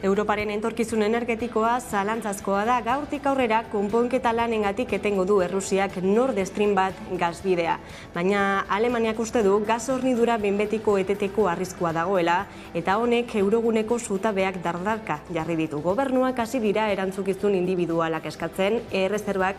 Europaren etorkizun energetikoa zalantzazkoa da. Gaurtik aurrera konponketa lanengatik etengo du Errusiak Nord Stream bat gasbidea. Baina Alemaniak uste du gas hornidura behin betiko eteteko arriskua dagoela eta honek euroguneko zutabeak dardarka jarri ditu. Gobernuak hasi dira erantzukizun individualak eskatzen errezerbak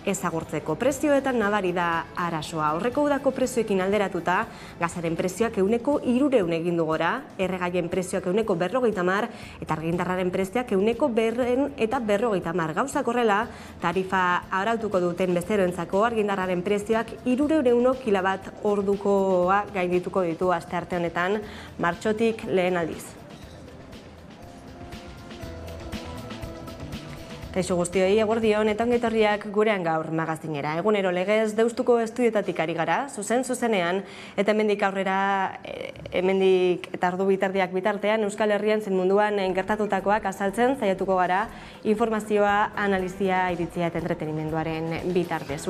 ezagurtzeko. Prezioetan nabari da arazoa. Aurreko udako prezioekin alderatuta gazaren prezioak 300 egin du gora, erregaien prezioak 150 eta argindarraren prezioak 140. Gauzak horrela, tarifa arautuko duten bezeroentzako argindarraren prezioak 300 kilowatt ordukoa gaindituko ditu astearte honetan, martxotik lehen aldiz. Kaixo guztioi, eguerdion eta ongetorriak gurean gaur magazinera. Egunero legez Deustuko estudietatik ari gara, zuzenean, eta hemendik aurrera, hemendik eta ordu bitarteak bitartean, Euskal Herrian zein munduan gertatutakoak azaltzen saiatuko gara, informazioa, analizia, iritzia eta entretenimenduaren bitartez.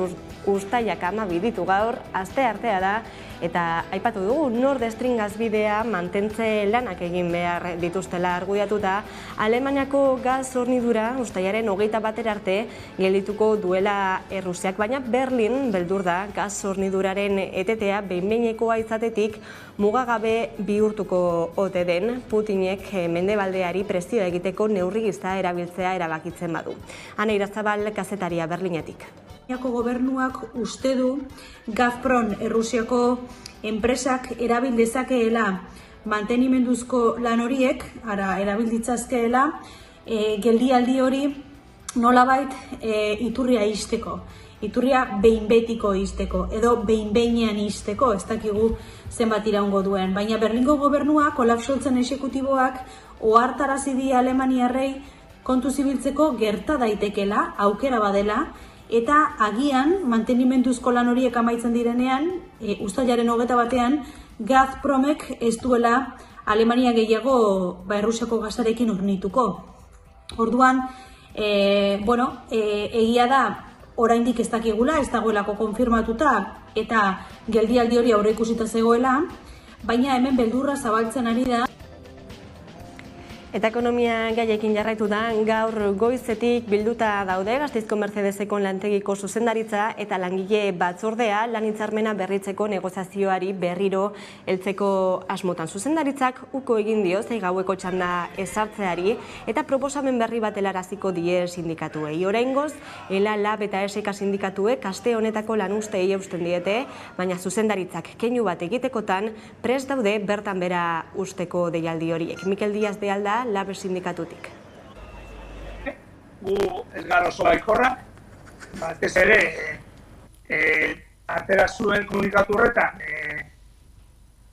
Uztailak 12 ditu gaur, asteartea da, eta aipatu dugu Nord Stream gasbidea mantentze lanak egin behar dituztela argudiatuta, Alemaniako gas hornidura uztailaren 21 arte geldituko duela Errusiak, baina Berlin beldur da gas horniduraren etetea behin-behinekoa izatetik mugagabe bihurtuko ote den Putinek mendebaldeari prezioa egiteko neurri gisa erabiltzea erabakitzen badu. Ana Irazabal kazetaria Berlinetik. Gobernuak uste du Gazprom Errusiako enpresak erabil dezakeela mantenimenduzko lan horiek, erabil ditzazkeela geldialdi hori nolabait iturria ixteko. Iturria behin betiko ixteko, edo behin-behinean ixteko, ez dakigu zenbat iraungo duen. Baina Berlingo gobernuak, Olaf Scholzen exekutiboak, ohartarazi die Alemaniarrei kontu zibiltzeko gerta daitekela, aukera badela, eta agian mantenimenduzko lan horiek amaitzen direnean, uztailaren 21 Gazpromek ez duela Alemania gehiago Errusiako gasarekin hornituko. Orduan, egia da oraindik ez dakigula, ez dagoelako konfirmatuta eta geldialdi hori aurreikusita zegoela, baina hemen beldurra zabaltzen ari da. Eta ekonomia gaiekin jarraitu da, gaur goizetik bilduta daude Gasteizko Mercedeseko lantegiko zuzendaritza eta langile batzordea lan hitzarmena berritzeko negoziazioari berriro heltzeko asmotan. Zuzendaritzak uko egin dio gaueko txanda ezartzeari eta proposamen berri bat helaraziko die sindikatuei. Oraingoz, ELA, LAB eta ESK sindikatuek aste honetako lanuzteei eusten diete, baina zuzendaritzak keinu bat egitekotan prest daude bertan bera usteko deialdi horiek. Mikel Díaz de Alda, LAB sindikatutik. Gu ez gara oso baikorrak, batez ere, atera zuen komunikatu horretan,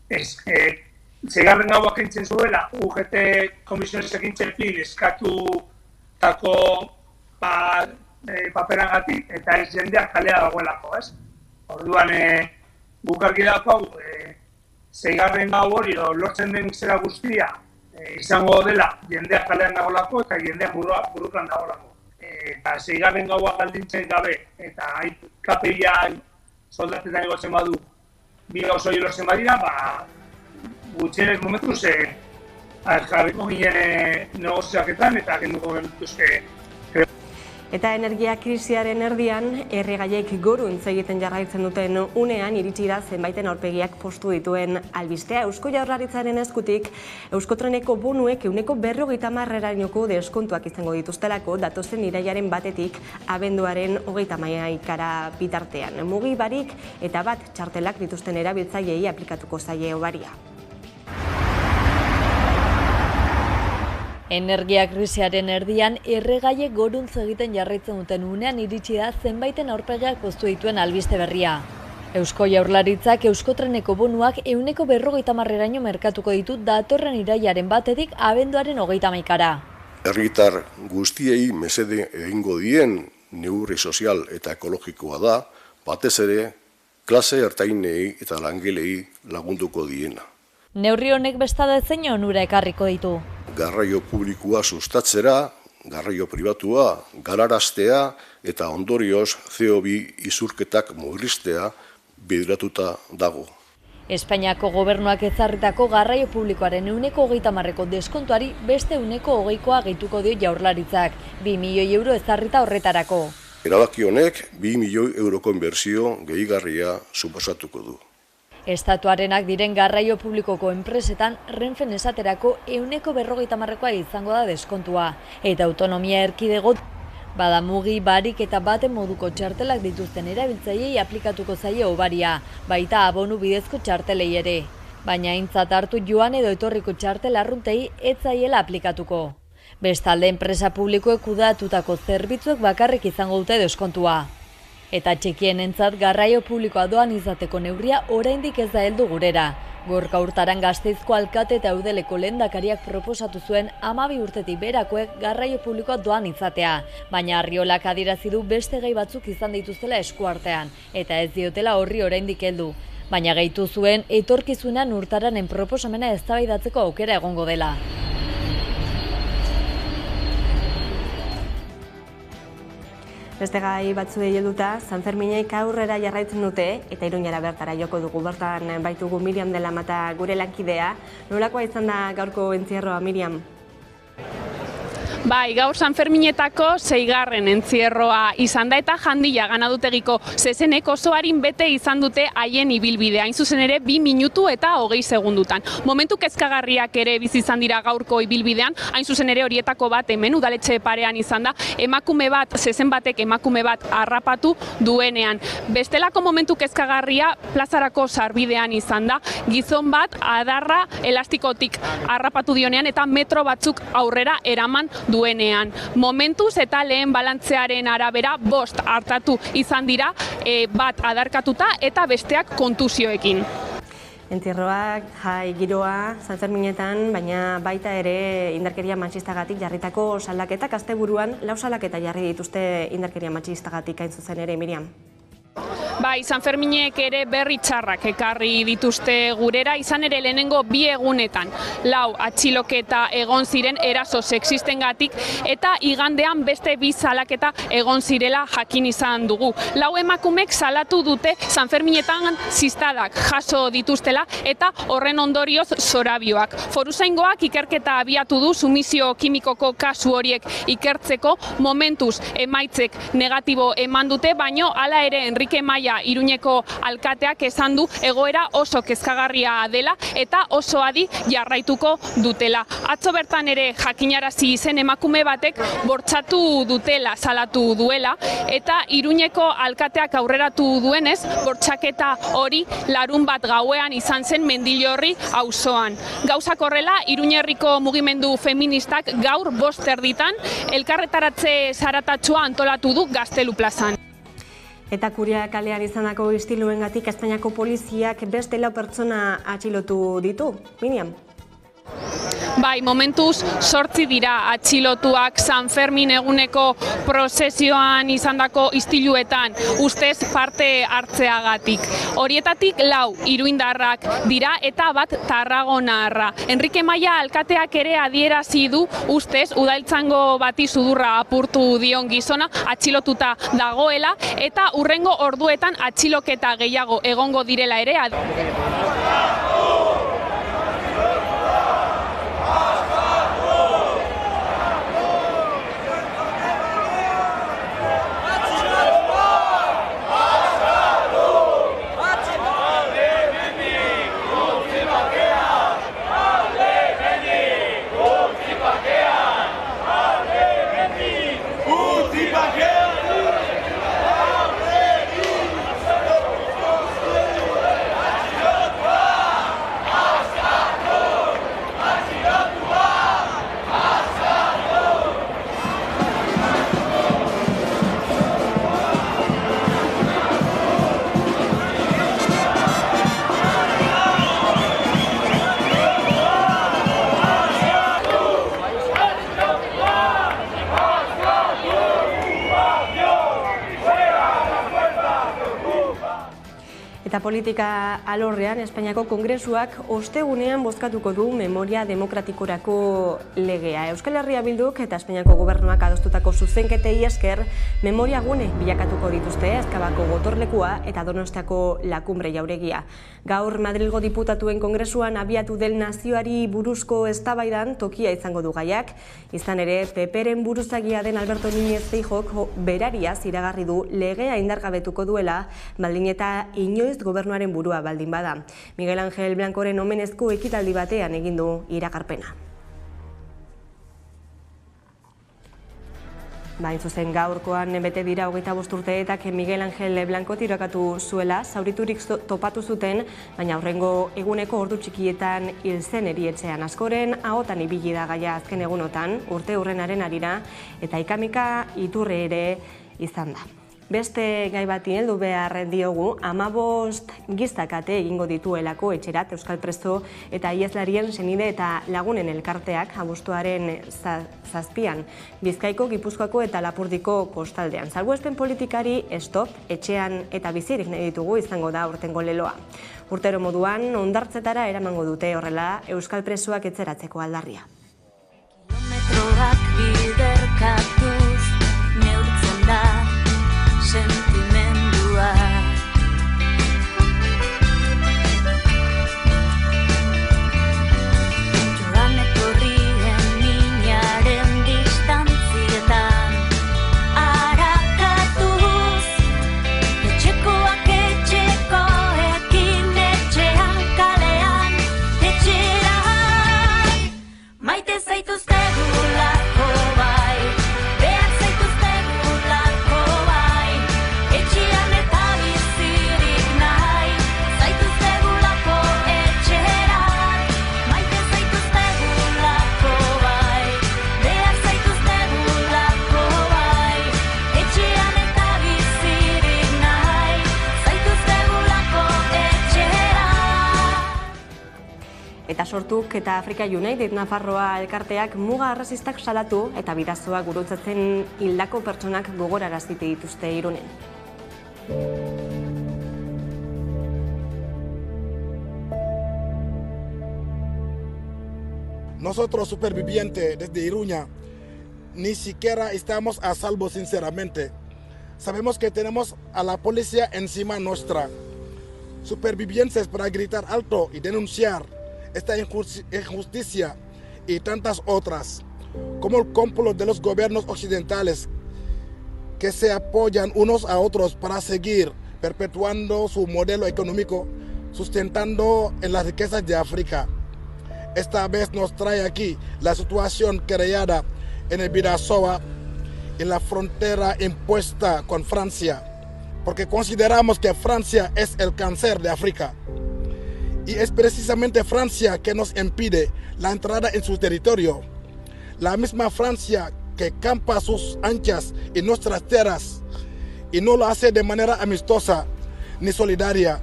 zeigarren gauak entzen zuela, UGT komisiones ekintzen plin eskatutako paperangatik, eta ez jendeak kalea dagoelako, ez? Orduan, guk argi dago, zeigarren gau hori lortzen den zera guztia, izango dela jendeak kalean dagoelako eta jendeak burukan dagoelako. Eta zeigarren gaua galdintzen gabe eta KPIa soldatetan egotzen badu bi gauza hori lortzen badira, gutxienez momentuz jarriko ginen negozioaketan eta genduko genituzke. Eta energia krisiaren erdian, erregaiek goruntz egiten jarraitzen duten unean iritsi da zenbaiten aurpegiak postu dituen albistea. Eusko Jaurlaritzaren eskutik, Euskotreneko bonuek 50%erainoko deskontuak izango dituztelako datozen irailaren batetik abenduaren 31 bitartean. Mugi barik eta bat txartelak dituzten erabiltzaileei aplikatuko zaie obaria. Energia krisiaren erdian, erregaiek goruntz egiten jarraitzen duten unean iritsi da zenbaiten aurpegiak postu dituen albiste berria. Eusko Jaurlaritzak Euskotreneko bonuak 50%eraino merkatuko ditu datorren irailaren batetik abenduaren 31. Herritar guztiei mesede egingo dien neurri sozial eta ekologikoa da, batez ere klase ertainei eta langelei lagunduko diena. Neurri honek bestada zein onura ekarriko ditu. Garraio publikoa sustatzera, garraio pribatua, galaraztea eta ondorioz CO2 isurketak murriztea bideratuta dago. Espainiako gobernuak ezarritako garraio publikoaren 30%ko deskontuari beste 20%koa gehituko dio Jaurlaritzak, 2 milioi euro ezarrita horretarako. Erabaki honek 2 milioi euroko inbertsio gehigarria suposatuko du. Estatuarenak diren garraio publikoko enpresetan Renfen esaterako 40%koa izango da deskontua, eta autonomia erkidego bada mugi, barik eta baten moduko txartelak dituzten erabiltzaileei aplikatuko zaie hobaria, baita abonu bidezko txartelei ere. Baina aintzat hartu joan edo etorriko txartel arruntei ez zaiela aplikatuko. Bestalde enpresa publikoek kudeatutako zerbitzuek bakarrik izango dute deskontua. Eta txikienentzat garraio publikoa doan izateko neurria oraindik ez da heldu gurera. Gorka Hurtaran Gasteizko alkate eta eudeleko lehendakariak proposatu zuen 12 urtetik berakoek garraio publikoa doan izatea, baina Arriolak adierazi du beste gai batzuk izan dituztela eskuartean, eta ez diotela horri oraindik heldu. Baina gehitu zuen etorkizunean Hurtaranen proposamena eztabaidatzeko aukera egongo dela. Beste gai batzuei helduta, Sanferminek aurrera jarraitzen dute eta Iruñera bertara joko dugu. Bertan baitugu Miriam de la Mata gure lankidea. Nolakoa izan da gaurko entzierroa, Miriam? Bai, gaur Sanferminetako 6. entzierroa izan da eta Jandilla ganadutegiko zezenek oso arin bete izan dute haien ibilbidea. Hain zuzen ere 2 minutu eta 20 segundutan. Momentu kezkagarriak ere bizi izan dira gaurko ibilbidean, hain zuzen ere horietako bat hemen udaletxe parean izan da, zezen batek emakume bat harrapatu duenean. Bestelako momentu kezkagarria plazarako sarbidean izan da, gizon bat adarra elastikotik harrapatu dionean eta metro batzuk aurrera eraman duenean. Momentuz eta lehen balantzearen arabera 5 hartatu izan dira, bat adarkatuta eta besteak kontusioekin. Entzierroak jai giroa Sanferminetan, baina baita ere indarkeria matxistagatik jarritako salaketak asteburuan 4 salaketa jarri dituzte indarkeria matxistagatik hain zuzen ere, Miriam. Bai, Sanferminek ere berri txarrak ekarri dituzte gurera, izan ere lehenengo 2 egunetan 4 atxiloketa egon ziren eraso sexistengatik eta igandean beste 2 salaketa egon zirela jakin izan dugu. 4 emakumek salatu dute Sanferminetan ziztadak jaso dituztela eta horren ondorioz zorabioak. Foruzaingoak ikerketa abiatu du sumizio kimikoko kasu horiek ikertzeko, momentuz emaitzek negatibo eman dute, baino hala ere Enrique Maia Iruñeko alkateak esan du egoera oso kezkagarria dela eta oso adi jarraituko dutela. Atzo bertan ere jakinarazi zen emakume batek bortxatu dutela salatu duela eta Iruñeko alkateak aurreratu duenez bortxaketa hori Larunbat gauean izan zen Mendillorri auzoan. Gauzak horrela Iruñerriko mugimendu feministak gaur 5:00 elkarretaratze zaratatxoa antolatu du Gaztelu plazan. Eta Kuria kalean izandako istiluengatik Espainiako poliziak beste 4 pertsona atxilotu ditu, Miriam? Bai, momentuz 8 dira atxilotuak Sanfermin eguneko prozesioan izandako istiluetan ustez parte hartzeagatik. Horietatik 4 iruindarrak dira eta bat tarragonarra. Enrique Maia alkateak ere adierazi du ustez udaltzango bati sudurra apurtu dion gizona atxilotuta dagoela eta hurrengo orduetan atxiloketa gehiago egongo direla ere. Eta politika alorrean, Espainiako Kongresuak ostegunean bozkatuko du memoria demokratikorako legea. Euskal Herria Bilduk eta Espainiako Gobernuak adostutako zuzenketei esker memoria gune bilakatuko dituzte Ezkabako gotorlekua eta Donostiako Lakumbre jauregia. Gaur Madrilgo diputatuen Kongresuan abiatu del nazioari buruzko eztabaidan tokia izango du gaiak. Izan ere, PPren buruzagia den Alberto Núñez Feijóok berariaz iragarri du legea indargabetuko duela, baldin eta inoiz gobernuaren burua baldin bada. Miguel Ángel Blancoren omenezko ekitaldi batean egin du iragarpena. Bain zuzen gaurkoan bete dira 25 urteetak Miguel Ángel Blanco tirakatu zuela, zauriturik topatu zuten, baina aurrengo eguneko ordu txikietan hil zen erietxean. Askoren ahotan ibili da gaia azken egunotan, urte hurrenaren arira, eta ikamika iturre ere izan da. Beste gai bati heldu behar diogu, 15 giztakate egingo dituelako etxerat Euskal Preso eta ieslarien senide eta lagunen elkarteak abuztuaren 7an, Bizkaiko, Gipuzkoako eta Lapurdiko kostaldean. Salbuespen politikari stop, etxean eta bizirik nahi ditugu izango da urtengo leloa. Urtero moduan, hondartzetara eramango dute horrela Euskal Presoak etxeratzeko aldarria. Kilometroak biderkatuz neurtzen da sentimendua. Joan etorrien minaren distantzietan arakatuz, etxekoak etxekoekin etxean kalean etxera. Maite zaituztegulako bai, behar zaituztegulako bai, etxean eta bizirik nahi, zaituztegulako etxerat. Maite zaituztegulako bai, behar zaituztegulako bai, etxean eta bizirik nahi, zaituztegulako etxerat. Eta Sortuk eta Afrika United Nafarroa elkarteak muga arrazistak salatu eta bidazoa gurutzatzen hildako pertsonak gogorarazite dituzte Irunen. Nosotros supervivientes desde Iruña ni siquiera estamos a salvo sinceramente. Sabemos que tenemos a la policía encima nuestra. Supervivientes para gritar alto y denunciar esta injusticia y tantas otras, como el complot de los gobiernos occidentales que se apoyan unos a otros para seguir perpetuando su modelo económico, sustentando en las riquezas de África. Esta vez nos trae aquí la situación creada en el Bidasoa, en la frontera impuesta con Francia, porque consideramos que Francia es el cáncer de África. Y es precisamente Francia que nos impide la entrada en su territorio. La misma Francia que campa sus anchas en nuestras tierras y no lo hace de manera amistosa, ni solidaria,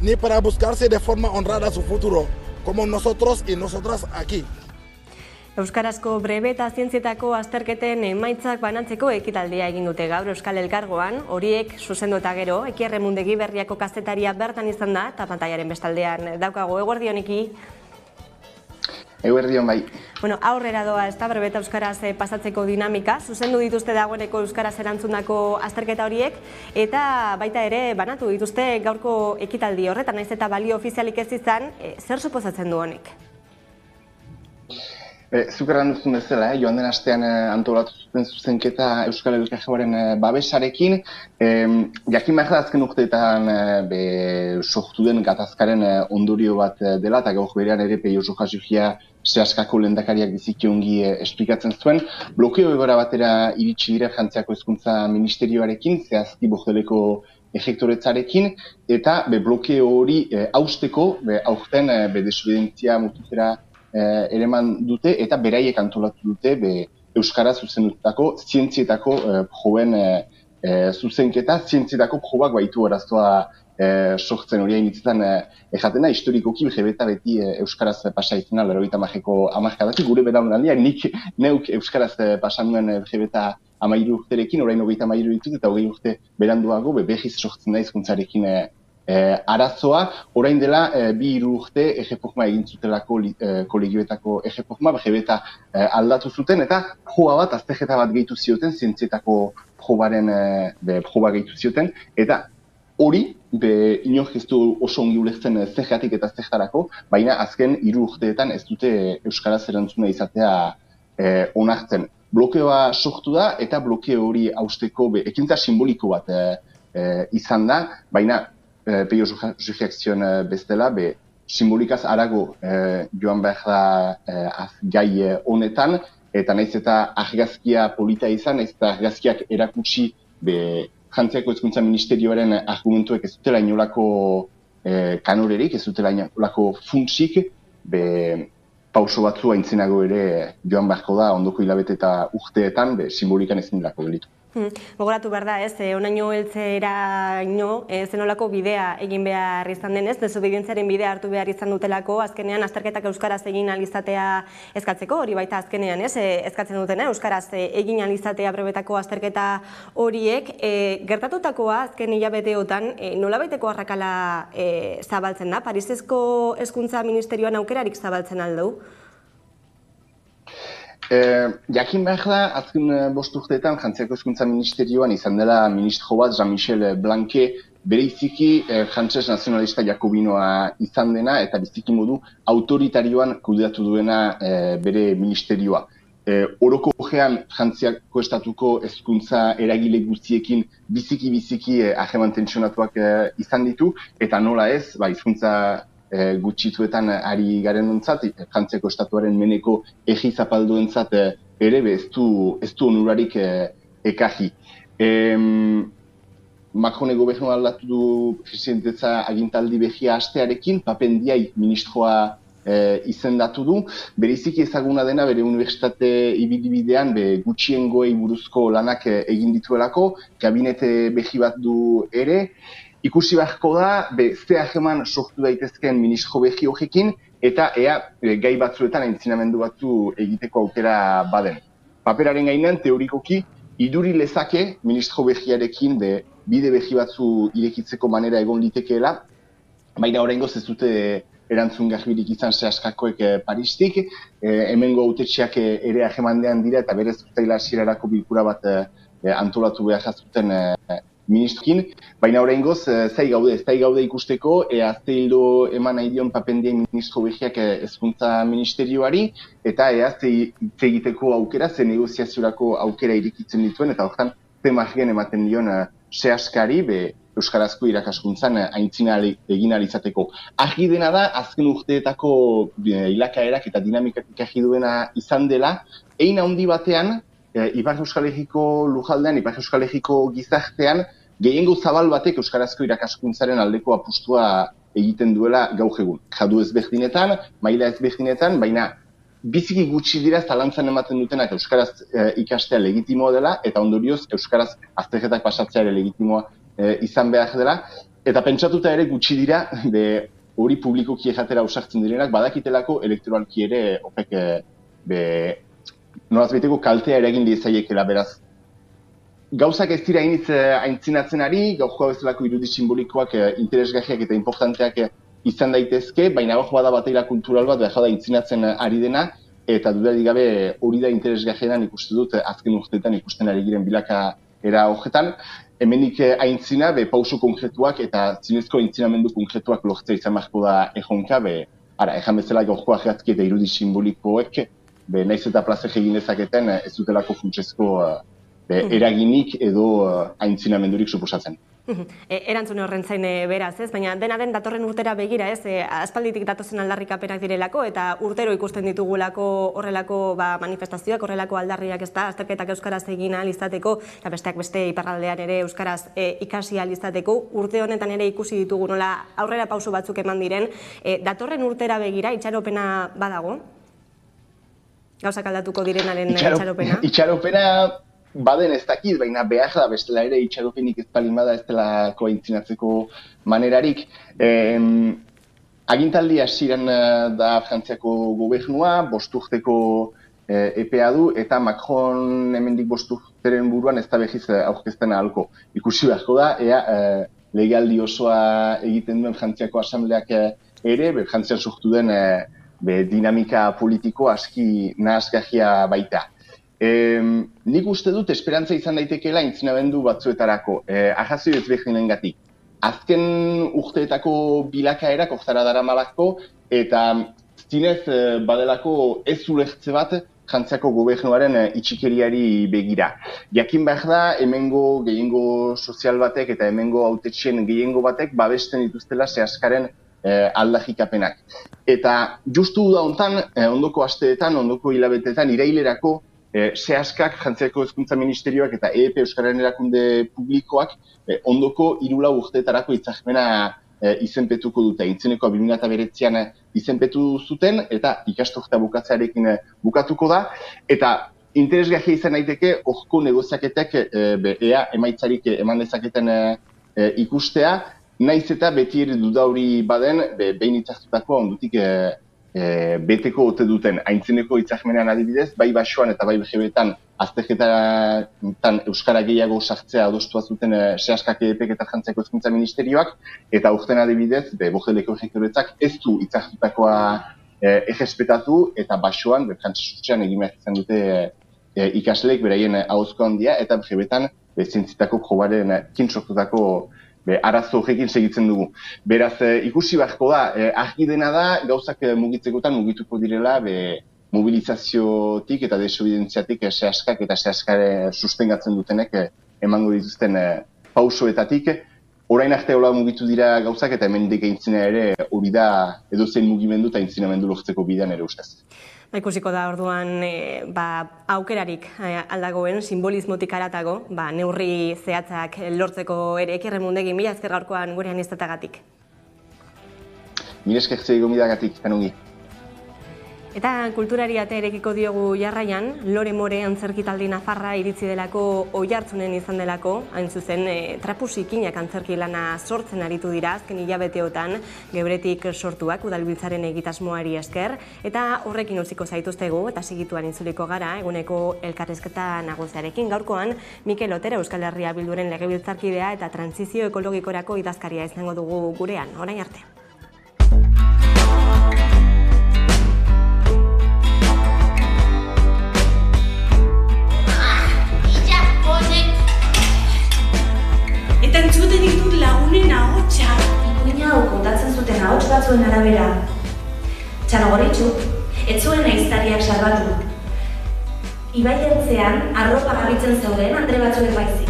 ni para buscarse de forma honrada su futuro, como nosotros y nosotras aquí. Euskarazko brebe eta zientzietako azterketen emaitzak banantzeko ekitaldia egin dute gaur Euskal Elkargoan, horiek zuzendu eta gero, Ekierre Mundegi Berriako kazetaria bertan izan da, eta pantaiaren bestaldean daukago. Eguerdion Eki? Eguerdion bai. Aurrera doa, ez da brebe eta euskaraz pasatzeko dinamika, zuzendu dituzte dagoeneko euskaraz erantzundako azterketa horiek, eta baita ere banatu dituzte gaurko ekitaldi horretan, naiz eta balio ofizialik ez izan, zer suposatzen du honek? Zuk erran duzun bezala, joan den astean antolatu zuten zuzenketa Euskal Elkargoaren babesarekin, jakin behar da azken urteetan sortu den gatazkaren ondorio bat dela, eta gaur berean ere Peio Jojasugia Seaskako lehendakariak biziki ongi esplikatzen zuen. Blokeo egora batera iritsi dira Frantziako hezkuntza ministerioarekin, zehazki Bordeleko ejektoretzarekin, eta blokeo hori hausteko, aurten desobedientzia mututera ereman dute eta beraiek antolatu dute euskara zuzendutako zientzietako proben zuzenketa, zientzietako probak baitu arazoa sortzen hori hainitzetan jatena, historikoki begibeta beti euskaraz pasa izena, 80ko hamarkadatik, gure belaunaldia, nik neuk euskaraz pasa nuen begibeta 13 urterekin, orain 33 ditut eta 20 urte beranduago behiz sortzen da hizkuntzarekin arazoa, orain dela 2-3 urte egeforma egin zutelako kolegioetako egeforma, jebeta aldatu zuten, eta joa bat, azterketa bat gehitu zioten, zientzietako jobaren joba gehitu zioten, eta hori, inork ez du oso ongi ulertzen zehatik eta zeharako, baina azken 3 urteetan ez dute euskaraz erantzuna izatea onartzen. Blokeoa sortu da, eta blokeo hori hausteko ekintza simboliko bat izan da, baina peio reakzioen bestela, simbolikaz arago joan behar da gai honetan, eta naiz eta argazkia polita izan, naiz eta argazkiak erakutsi Frantziako Hezkuntza Ministerioaren argumentuek ez dutela inolako kanorerik, ez dutela inolako funtsik, pauso batzu aintzinago ere joan beharko da ondoko hilabete eta urteetan simbolikan ezin delako gelitu. Gogoratu behar da, honaino heltzeraino zenolako bidea egin behar izan denez, desobedientziaren bidea hartu behar izan dutelako, azkenean azterketak euskaraz egin alizatea eskatzeko, hori baita azkenean eskatzen dutena, euskaraz egin alizatea probetako azterketa horiek. Gertatutakoa azken hilabeteotan nolabaiteko arrakala zabaltzen da? Parisezko Hezkuntza Ministerioan aukerarik zabaltzen aldu? Jakin behar da, azken 5 urteetan Frantziako Hezkuntza Ministerioan izan dela ministro bat, Jean-Michel Blanquet, bereiziki frantses nazionalista jakobinoa izan dena, eta biziki modu autoritarioan kudeatu duena bere ministerioa. Orokorrean Frantziako estatuko hezkuntza eragile guztiekin biziki hageman tentsionatuak izan ditu, eta nola ez, hizkuntza gutxituetan ari garen ontzat, Frantziako estatuaren meneko egi zapalduentzat ere ez du onurarik ekarri. Macron gobernua aldatu du presidentetza agintaldi behia hastearekin, Papendiai ministroa izendatu du, bereziki ezaguna dena bere unibertsitate ibilbidean gutxiengoei buruzko lanak egin dituelako, gabinete behi bat du ere. Ikusi beharko da, ze hageman sortu daitezkeen ministro behi horrekin, eta ea gai batzuetan aintzinamendu batzu egiteko aukera baden. Paperaren gainean, teorikoki, iduri lezake ministro behiarekin bide behi batzu irekitzeko manera egon litekeela, baina oraingoz ez dute erantzun garbirik izan sehaskakoek Paristik, hemengo hautetxeak ere hagemandean dira, eta berez urtaila hasierarako bilkura bat antolatu behar jazuten ministrokin, baina oraingoz zai gaude ikusteko, ze hildo eman nahi dion Papendien ministro behiak Hezkuntza Ministerioari, eta ze egiteko aukera, ze negoziaziorako aukera irekitzen dituen, eta horretan ze margen ematen dion sehaskari, euskarazko irakaskuntzan aintzina egin alizateko. Argi dena da, azken urteetako hilakaerak eta dinamikak ikarri duena izan dela, hein handi batean, Ipar Euskal Herriko lujaldean, Ipar Euskal Herriko gizartean, gehiengo zabal batek euskarazko irakaskuntzaren aldeko apustua egiten duela gaur egun. Jadu ezberdinetan, maila ezberdinetan, baina biziki gutxi dira zalantzan ematen dutenak euskaraz ikastea legitimoa dela, eta ondorioz euskaraz azterketak pasatzea ere legitimoa izan behar dela, eta pentsatuta ere gutxi dira, hori publikoki jatera ausartzen direnak, badakitelako elektoralki ere horrek nolazbiteko kaltea eragin diezaiekela, beraz. Gauzak ez dira aintzinatzen ari, gaurkoa bezalako irudi simbolikoak interesgarriak eta importanteak izan daitezke, baina hor bada bateira kultural bat behar da aintzinatzen ari dena, eta dudarik gabe hori da interesgarrienan ikusten dut azken urteetan ikusten ari giren bilaka era horretan. Hemenik aintzina, pauso konkretuak eta zinezko aintzinamendu konkretuak lortzea izan beharko da erronka, ejan bezala gaurkoa jazki eta irudi simbolikoek, naiz eta plazek egin dezaketen ez dutelako funtsezko eraginik edo aintzinamendurik suposatzen. Erantzune horren zain beraz, baina dena den datorren urtera begira, aspalditik datozen aldarrikapenak direlako eta urtero ikusten ditugulako horrelako manifestazioak, horrelako aldarriak azterketak euskaraz egin ahal izateko, eta besteak beste iparraldean ere euskaraz ikasi ahal izateko, urte honetan ere ikusi ditugu nola aurrera pauso batzuk eman diren, datorren urtera begira itxaropena badago? Gauzak aldatuko direnaren itxaropena? Itxaropena baden ez dakit, baina behar da bestela ere itxaropenik ez palin bada ez delako aintzinatzeko manerarik. Agintaldi hasieran da Frantziako gobernua, 5 urteko epea du, eta Macron hemendik 5 urteren buruan ez da behiz aurkezten ahalko. Ikusi beharko da, ea legealdi osoa egiten duen Frantziako Asambleak ere, Frantzian sortu den dinamika politiko aski nahasgarria baita. Nik uste dut esperantza izan daitekeela aintzinabendu batzuetarako, arrazoi ezberdinengatik. Azken urteetako bilakaerak hortara daramalako eta zinez badelako ez ulertze bat Frantziako gobernuaren itxikeriari begira. Jakin behar da, hemengo gehiengo sozial batek eta hemengo hautetxeen gehiengo batek babesten dituztela sehaskaren aldarrikapenak. Eta justu da hontan, ondoko asteetan, ondoko hilabeteetan, irailerako sehaskak, Frantziako Hezkuntza Ministerioak eta EEP Euskararen Erakunde Publikoak ondoko 3 urteetarako hitzarmena izenpetuko dute. Aintzineko 2009an izenpetu zuten eta ikasturtea bukatzearekin bukatuko da. Eta interesgarria izan daiteke horko negoziaketek ea emaitzarik eman dezaketen ikustea, naiz eta beti ere duda hori baden behin hitzartutakoa ondutik beteko ote duten. Aintzineko hitzarmenean adibidez, bai Basoan eta bai BGB-tan azterketan euskara gehiago sartzea adostua zuten sehaskak EEPek eta Frantziako Hezkuntza Ministerioak, eta urten adibidez, Bordeleko errektoretzak ez du hitzartutakoa errespetatu, eta Basoan, frantses egin behar izan dute ikasleek beraien ahozko handia, eta BGB-tan zientzitako probaren sortutako arazo horrekin segitzen dugu. Beraz, ikusi beharko da, argi dena da, gauzak mugitzekotan mugituko direla, mobilizaziotik eta desobidentziatik sehaskak eta sehaskare sustengatzen dutenek emango dituzten pausoetatik. Orain arte hola mugitu dira gauzak eta hemendik aintzina ere hori da edozein mugimendu eta aintzinamendu lortzeko bidean ere ustez. Ikusiko da orduan aukerarik aldagoen, simbolismotik aratago, neurri zehatzak lortzeko ere Ekirremundegi, mila esker gaurkoan gurean izatagatik. Mila esker zei gomidagatik, kanongi. Eta kulturari ate erekiko diogu jarraian, Lore More antzerkitaldi nafarra iritzi delako oihartzunen izan delako, hain zuzen trapusikinak antzerki lana sortzen aritu dira azken hilabeteotan, gebretik sortuak udalbiltzaren egitasmoari esker, eta horrekin utziko zaituztegu eta segituan intzuliko gara eguneko elkarrizketa nagusiarekin. Gaurkoan, Mikel Otero Euskal Herria Bilduren legebiltzarkidea eta trantsizio ekologikorako idazkaria izango dugu gurean, orain arte. Eta entzuten ditut lagunen ahotsa. Ikuina hau kontatzen zuten ahots batzuen arabera. Txanogoritxu, ez zuen ahiztariak salbatu. Ibai ertzean, arropa garbitzen zeuden andre batzuek baizik.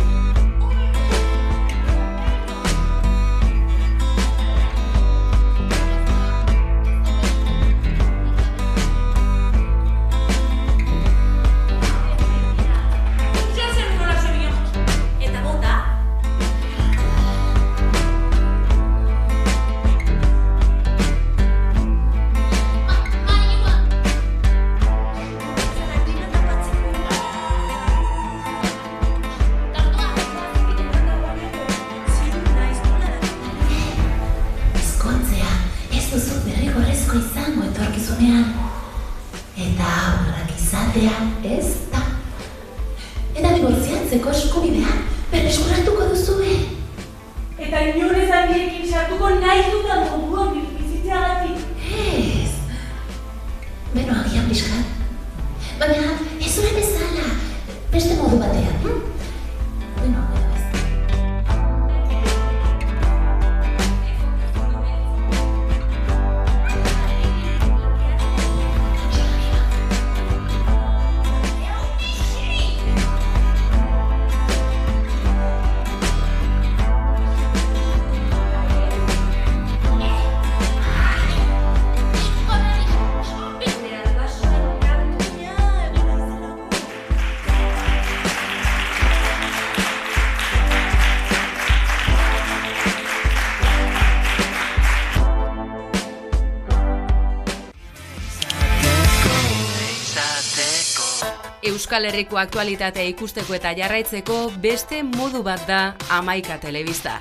Euskal Herriko aktualitatea ikusteko eta jarraitzeko beste modu bat da Hamaika Telebista.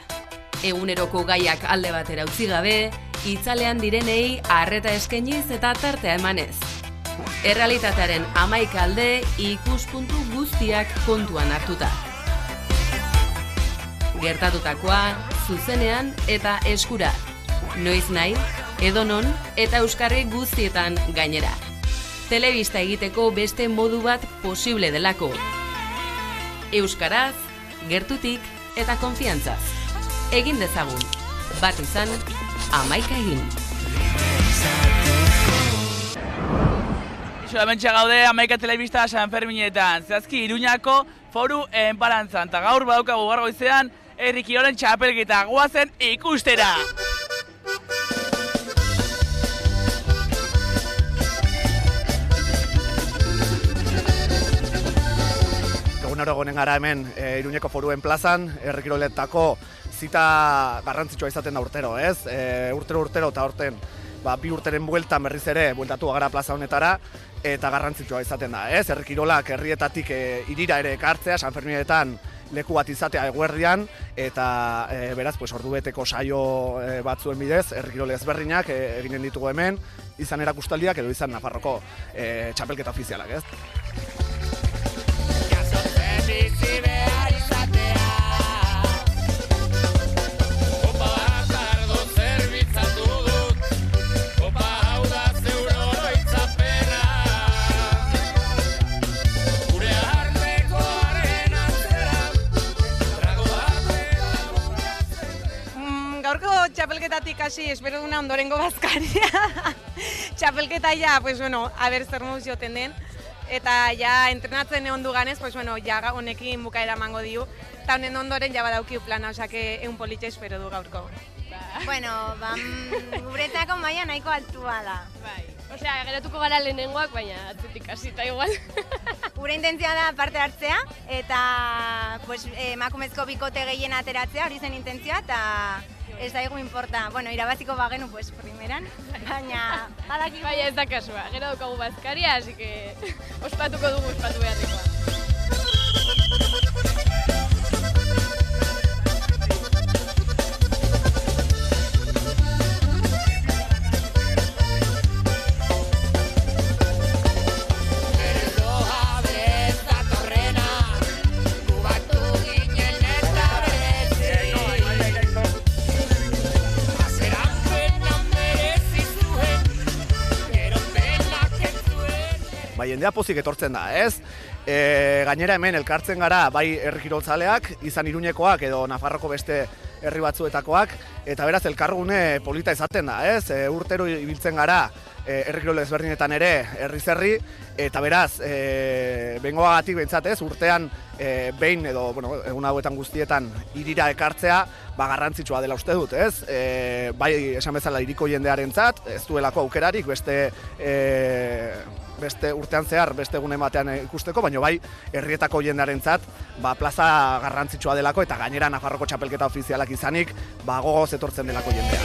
Eguneroko gaiak alde batera utzi gabe, itzalean direnei arreta eskainiz eta tartea emanez. Errealitatearen 11 alde ikuspuntu guztiak kontuan hartuta. Gertatutakoa, zuzenean eta eskura. Noiz nahi, edonon eta euskarri guztietan gainera. Telebista egiteko beste modu bat posible delako. Euskaraz, gertutik eta konfiantzaz. Egin dezagun, bat izan, 11 egin. Iso, hementxe gaude 11 telebista San Ferminetan, zehazki Iruñako Foru Enparantzan, eta gaur badaukagu gaur goizean herri kirolen txapelketa, goazen ikustera! Egonen gara hemen Iruñeko Foruen plazan, herri kiroletako zita garrantzitsua izaten da urtero, ez? Urtero eta aurten bi urteren bueltan berriz ere bueltatu gara plaza honetara, eta garrantzitsua izaten da, ez? Herri kirolak herrietatik hirira ere ekartzea, San Ferminetan leku bat izatea eguerdian, eta beraz, ordubeteko saio batzuen bidez, herri kirol ezberdinak eginen ditugu hemen, izan erakustaldiak edo izan Nafarroko txapelketa ofizialak, ez? Gaurko txapelketatik hasi espero duna ondorengo bazkaria. Txapelketa ja, aber zer moduz joten den. Eta ja entrenatzen egon duganez, ja honekin bukaera emango diu. Eta honen ondoren ja badaukiu plana, osake egun politxe espero du gaurko. Guretzako maila nahiko altua da. Osea, geratuko gara lehenengoak, baina atzetik hasita igual. Gure intentzioa da parte hartzea, eta emakumezko bikote gehien ateratzea, hori zen intentzioa, eta ez da egu importa. Irabaziko bagenu, primeran, baina badaki. Baina ez da kasua, gero daukagu bazkaria, así que ospatuko dugu ospatu beharrekoa. Jendea pozik etortzen da, ez? Gainera hemen elkartzen gara bai herri kirolzaleak, izan Iruñekoak edo Nafarroko beste herri batzuetakoak, eta beraz elkargune polita izaten da, ez? Urtero ibiltzen gara herri kirol ezberdinetan ere herriz herri, eta beraz, bengoagatik behintzat ez, urtean behin edo egun hauetan guztietan hirira ekartzea, garrantzitsua dela uste dut, ez? Bai esan bezala hiriko jendearentzat, ez duelako aukerarik beste urtean zehar, beste egunen batean ikusteko, baina bai herrietako jendearentzat plaza garrantzitsua delako eta gainera Nafarroko txapelketa ofizialak izanik gogoz etortzen delako jendea.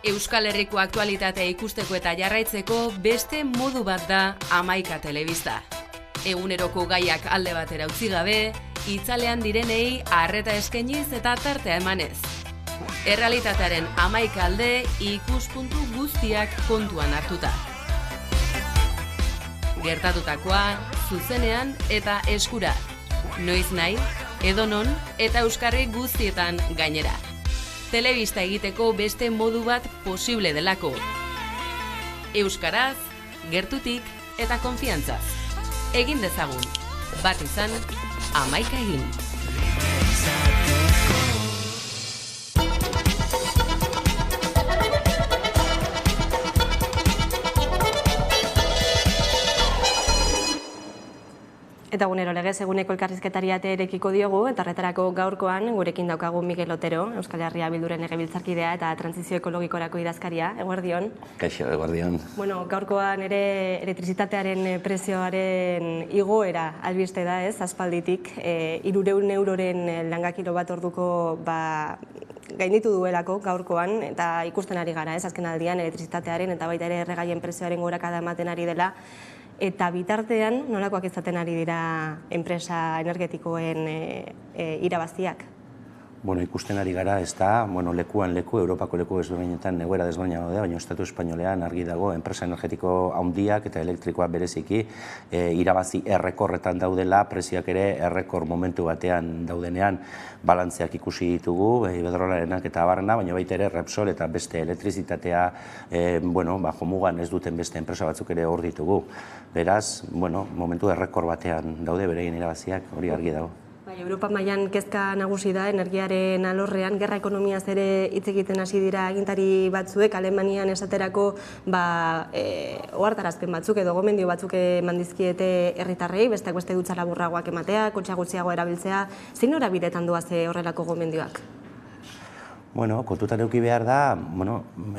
Euskal Herriko aktualitatea ikusteko eta jarraitzeko beste modu bat da 11 telebista. Eguneroko gaiak alde batera utzi gabe, itzalean direnei arreta eskainiz eta tartea emanez. Errealitatearen 11 alde ikuspuntu guztiak kontuan hartuta. Gertatutakoa, zuzenean eta eskura. Noiz nahi, edonon eta euskarri guztietan gainera. Telebista egiteko beste modu bat posible delako. Euskaraz, gertutik eta konfiantzaz. Egin dezagun, bat izan, 11 egin. Eta egunero legez eguneko elkarrizketari ate erekiko diogu, eta horretarako gaurkoan gurekin daukagu Mikel Otero, Euskal Herria Bilduren legebiltzarkidea eta trantsizio ekologikorako idazkaria. Eguerdion. Kaixo, eguerdion. Bueno, gaurkoan ere elektrizitatearen prezioaren igoera albiste da, ez, aspalditik. 300 euroren langakilo bat orduko gainditu duelako gaurkoan, eta ikusten ari gara, ez, azken aldian elektrizitatearen eta baita ere erregaien prezioaren gorakada ematen ari dela. Eta bitartean, nolakoak izaten ari dira enpresa energetikoen irabaziak? Bueno, ikusten ari gara, ez da, lekuan leku, Europako leku ezberdinetan egoera desberdina daude, baina Estatu Espainolean argi dago, enpresa energetiko handiak eta elektrikoak bereziki irabazi errekorretan daudela, prezioak ere errekor momentu batean daudenean balantzeak ikusi ditugu, Iberdrolarenak eta abarrena, baina baita ere Repsol eta beste elektrizitatea jomugan ez duten beste enpresa batzuk ere hor ditugu. Beraz, momentu errekor batean daude bereien irabaziak, hori argi dago. Europa mailan kezka nagusi da energiaren alorrean, gerra ekonomiaz ere hitz egiten hasi dira agintari batzuek, Alemanian esaterako ohartarazpen batzuk edo gomendio batzuk eman dizkiete herritarrei, besteak beste dutxa laburragoak ematea, kotxe gutxiago erabiltzea, zein norabidetan doaz horrelako gomendioak? Kontutan eduki behar da,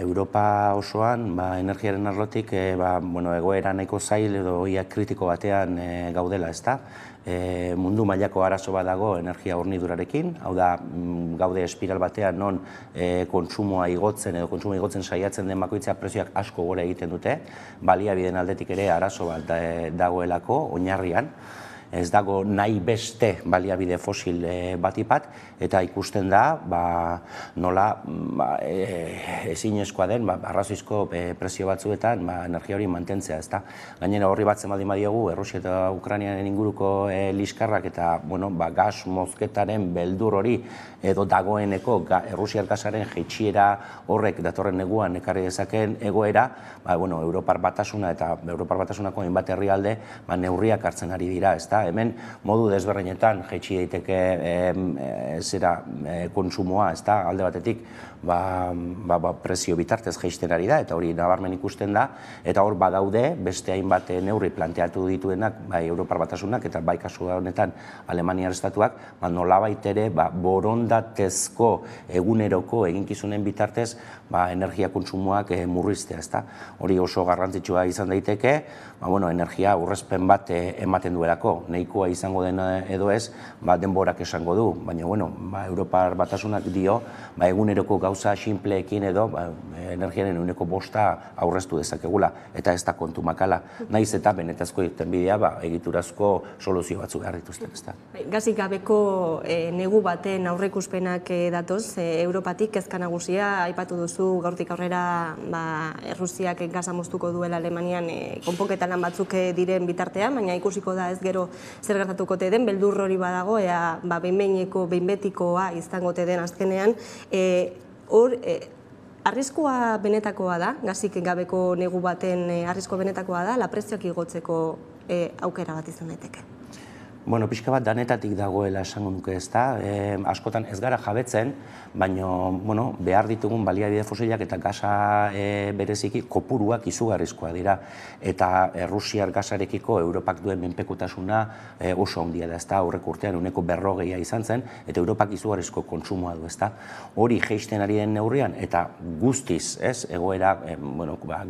Europa osoan energiaren arlotik egoera nahiko zail edo kritiko batean gaudela, ez da? Mundu mailako arazo bat dago energia hornidurarekin, hau da, gaude espiral batean non kontsumoa igotzen edo kontsumoa igotzen saiatzen den bakoitza prezioak asko gora egiten dute, baliabideen aldetik ere arazo bat dagoelako oinarrian, ez dago nahi beste baliabide fosil batipat, eta ikusten da nola ezinezkoa den arrazoizko prezio batzuetan energia hori mantentzea, ez da. Gainera horri batzen baldin badiogu, Errusia eta Ukrainiaren inguruko liskarrak eta gas mozketaren beldur hori edo dagoeneko Errusiar gasaren jaitsiera horrek datorren neguan ekarri dezakeen egoera, Europar Batasuna eta Europar Batasunako hainbat herrialde neurriak hartzen ari dira, ez da. Hemen modu desberdinetan jaitsi daiteke kontsumoa, ez da, alde batetik prezio bitartez jaisten ari da, eta hori nabarmen ikusten da, eta hor badaude beste hainbat neurri planteatu dituenak Europar Batasunak eta bai kasu honetan Alemaniar estatuak, nolabait ere borondatezko eguneroko eginkizunen bitartez energia kontsumoak murriztea, ez da. Hori oso garrantzitsua izan daiteke, energia aurrezpen bat ematen duelako, nahikoa izango den edo ez, denborak esango du, baina Europar Batasunak dio, eguneroko gauza sinpleekin edo energiaren 1% aurreztu dezakegula, eta ez da kontu makala. Naiz eta benetazko irtenbidea egiturazko soluzio batzu behar dituzten, ez da. Gazik gabeko negu baten aurreikuspenak datoz, Europatik kezka nagusia, aipatu duzu gaurtik aurrera Errusiak gaza moztuko duela Alemanian konponketa lan batzuk diren bitartean, baina ikusiko da ez gero zer gertatuko den, beldur hori badago, ea behin betikoa izango den azkenean. Hor, arriskua benetakoa da, gazik gabeko negu baten arriskua benetakoa da, prezioak igotzeko aukera bat izan daiteke. Pixka bat danetatik dagoela esango nuke, ez da, askotan ez gara jabetzen, baina behar ditugun baliabide fosilak eta gasa bereziki kopuruak izugarrizkoa dira, eta Errusiar gasarekiko Europak duen menpekotasuna oso handia da, ez da, aurreko urtean 140 izan zen, eta Europak izugarrizko kontsumoa du, ez da. Hori jaisten ari den neurrian, eta guztiz, egoera,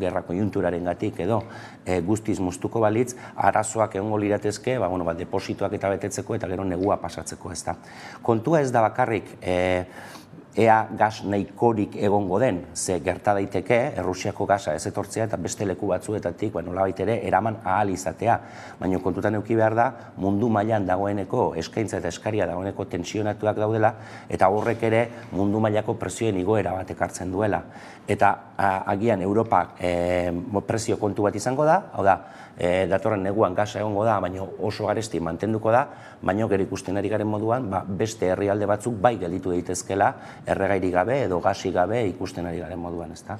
gerra konjunturarengatik edo guztiz moztuko balitz, arazoak egongo liratezke, depositoak eta betetzeko eta gero negua pasatzeko, ez da. Kontua ez da bakarrik ea gas nahikorik egongo den, ze gerta daiteke Errusiako gasa ez etortzea eta beste leku batzuetatik nolabait ere eraman ahal izatea. Baina kontutan eduki behar da, mundu mailan dagoeneko eskaintza eta eskaria dagoeneko tensionatuak daudela, eta horrek ere mundu mailako prezioen igoera bat ekartzen duela. Eta agian Europak prezio kontu bat izango da, hau da, datorren neguan gasa egongo da, baina oso garesti mantenduko da, baina gero ikusten ari garen moduan, beste herrialde batzuk bai gelditu daitezkela, erregairi gabe edo gasi gabe ikusten ari garen moduan, ez da.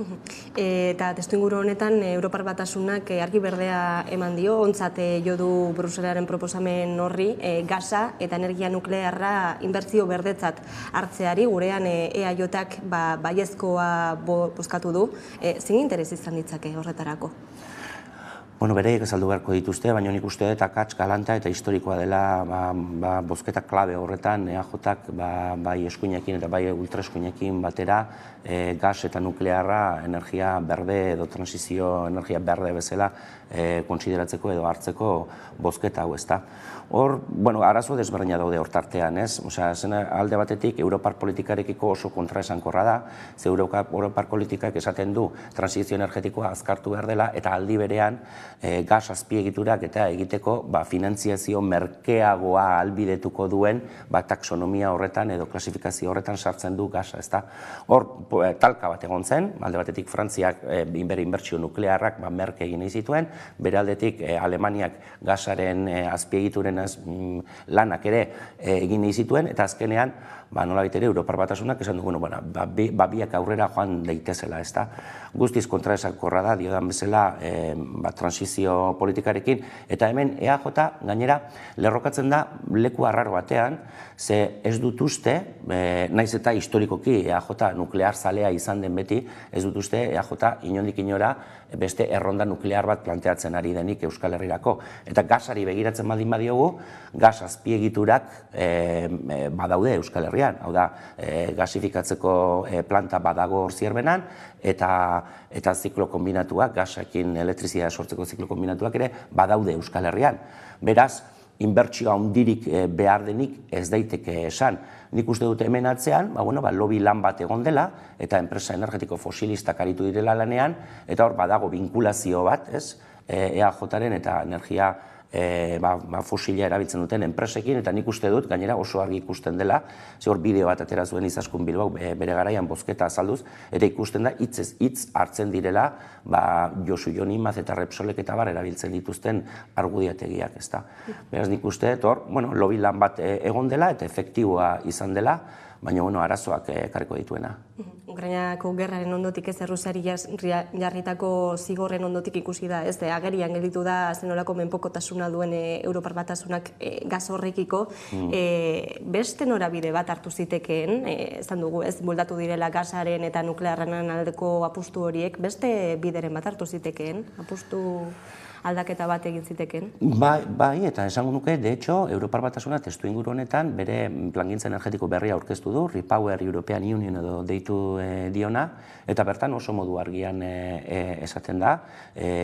Eta testuinguru honetan, Europar Batasunak argi berdea eman dio, ontzat jo du Bruselaren proposamen horri, gasa eta energia nuklearra inbertsio berdetzat hartzeari, gurean EAJak baiezkoa bozkatu du. Zein interes izan ditzake horretarako? Bueno, bereiek azaldu beharko dituzte, baina nik uste dut akats galanta eta historikoa dela bozketa klabe horretan EAJak bai eskuinekin eta bai ultraeskuinekin batera gas eta nuklearra energia berde edo transizio energia berde bezala kontsideratzeko edo hartzeko bozketa hau, ezta. Hor, bueno, arazo desberdina daude hortartean, ez? Osea, alde batetik Europar politikarekiko oso kontraesankorra da, ze Europar politikak esaten du transizio energetikoa azkartu behar dela eta aldi berean gas azpiegiturak eta egiteko finantziazio merkeagoa ahalbidetuko duen taxonomia horretan edo klasifikazio horretan sartzen du gasa, ezta. Hor, talka bat egon zen, alde batetik Frantziak bere inbertsio nuklearrak merke egin zituen, bere aldetik Alemaniak gasaren azpiegituren lanak ere egin zituen, eta azkenean nolabait ere Europar Batasunak esan du, biak aurrera joan daitezela, ezta. Guztiz kontraesankorra da, diodan bezala, transizio politikarekin, eta hemen EAJ gainera lerrokatzen da leku arraro batean, ze ez dut uste, naiz eta historikoki EAJ nuklear zalea izan den beti, ez dut uste EAJ inondik inora beste erronda nuklear bat planteatzen ari denik Euskal Herrirako. Eta gasari begiratzen baldin badiogu, gas azpiegiturak badaude Euskal Herrian. Hau da, gasifikatzeko planta badago hor Zierbenan, eta ziklo kombinatuak, gasakin elektrizitatea sortzeko ziklo kombinatuak ere badaude Euskal Herrian. Beraz, inbertsio handirik behar denik ez daiteke esan. Nik uste dute hemen atzean, lobby lan bat egon dela, eta enpresa energetiko fosilistak aritu direla lanean, eta hor badago binkulazio bat, EAJaren eta energia fosila erabiltzen duten enpresekin, eta nik uste dut, gainera oso argi ikusten dela, ze hor bideo bat atera zuen Izaskun Bilbao bere garaian bozketa azalduz, eta ikusten da hitz hartzen direla Josu Jon Imaz eta Repsolek eta erabiltzen dituzten argudiategiak, ezta. Beraz nik uste dut hor, lobby lan bat egon dela eta efektiboa izan dela, baina arazoak ekarriko dituena. Ukrainako gerraren ondotik ez Errusiari jarritako zigorren ondotik ikusi da, ez agerian gelditu da zenolako menpekotasuna duen Europar Batasunak gas horrekiko, beste norabide bat hartu zitekeen, esan dugu, ez bueltatu direla gasaren eta nuklearren aldeko apustu horiek, beste bideren bat hartu zitekeen, apustu aldaketa bat egin ziteken? Bai, eta esango nuke, de hecho, Europar Batasuna testu inguru honetan bere plangintza energetiko berria aurkeztu du, Repower European Union edo deitu diona, eta bertan oso modu argian esaten da,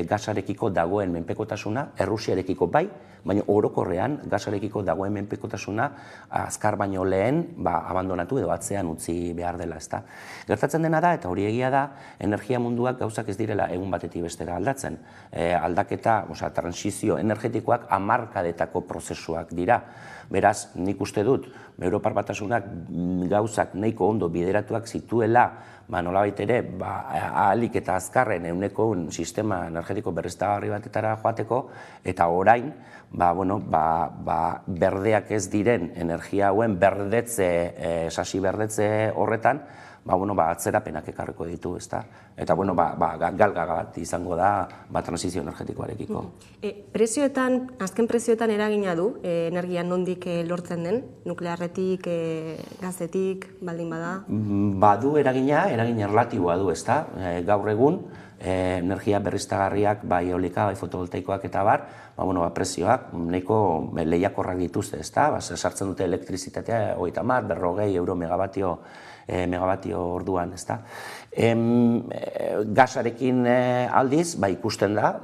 gasarekiko dagoen menpekotasuna, Errusiarekiko bai, baina orokorrean gasarekiko dagoen menpekotasuna azkar baino lehen abandonatu edo atzean utzi behar dela, ezta. Gertatzen dena da, eta hori egia da, energia munduak gauzak ez direla egun batetik bestera aldatzen. Aldaketa, transizio energetikoak hamarkadetako prozesuak dira. Beraz, nik uste dut, Europar Batasunak gauzak nahiko ondo bideratuak zituela, nolabait ere, ahalik eta azkarren ehuneko sistema energetiko berriztagarri batetara joateko, eta orain, berdeak ez diren energia hauen berdetze, sasi berdetze horretan, atzerapenak ekarriko ditu, ezta? Eta, galga bat izango da transizio energetikoarekiko. Azken prezioetan eragina du, energia nondik lortzen den, nuklearretik, gazetik, baldin bada? Badu eragin erlatiboa du, ezta? Gaur egun, energia berriztagarriak, bai eolika, bai fotovoltaikoak eta bar, prezioak nahiko lehiakorrak dituzte, ezta? Sartzen dute elektrizitatea, 30, 40 euro megabatio orduan, ezta? Gasarekin aldiz, ikusten da,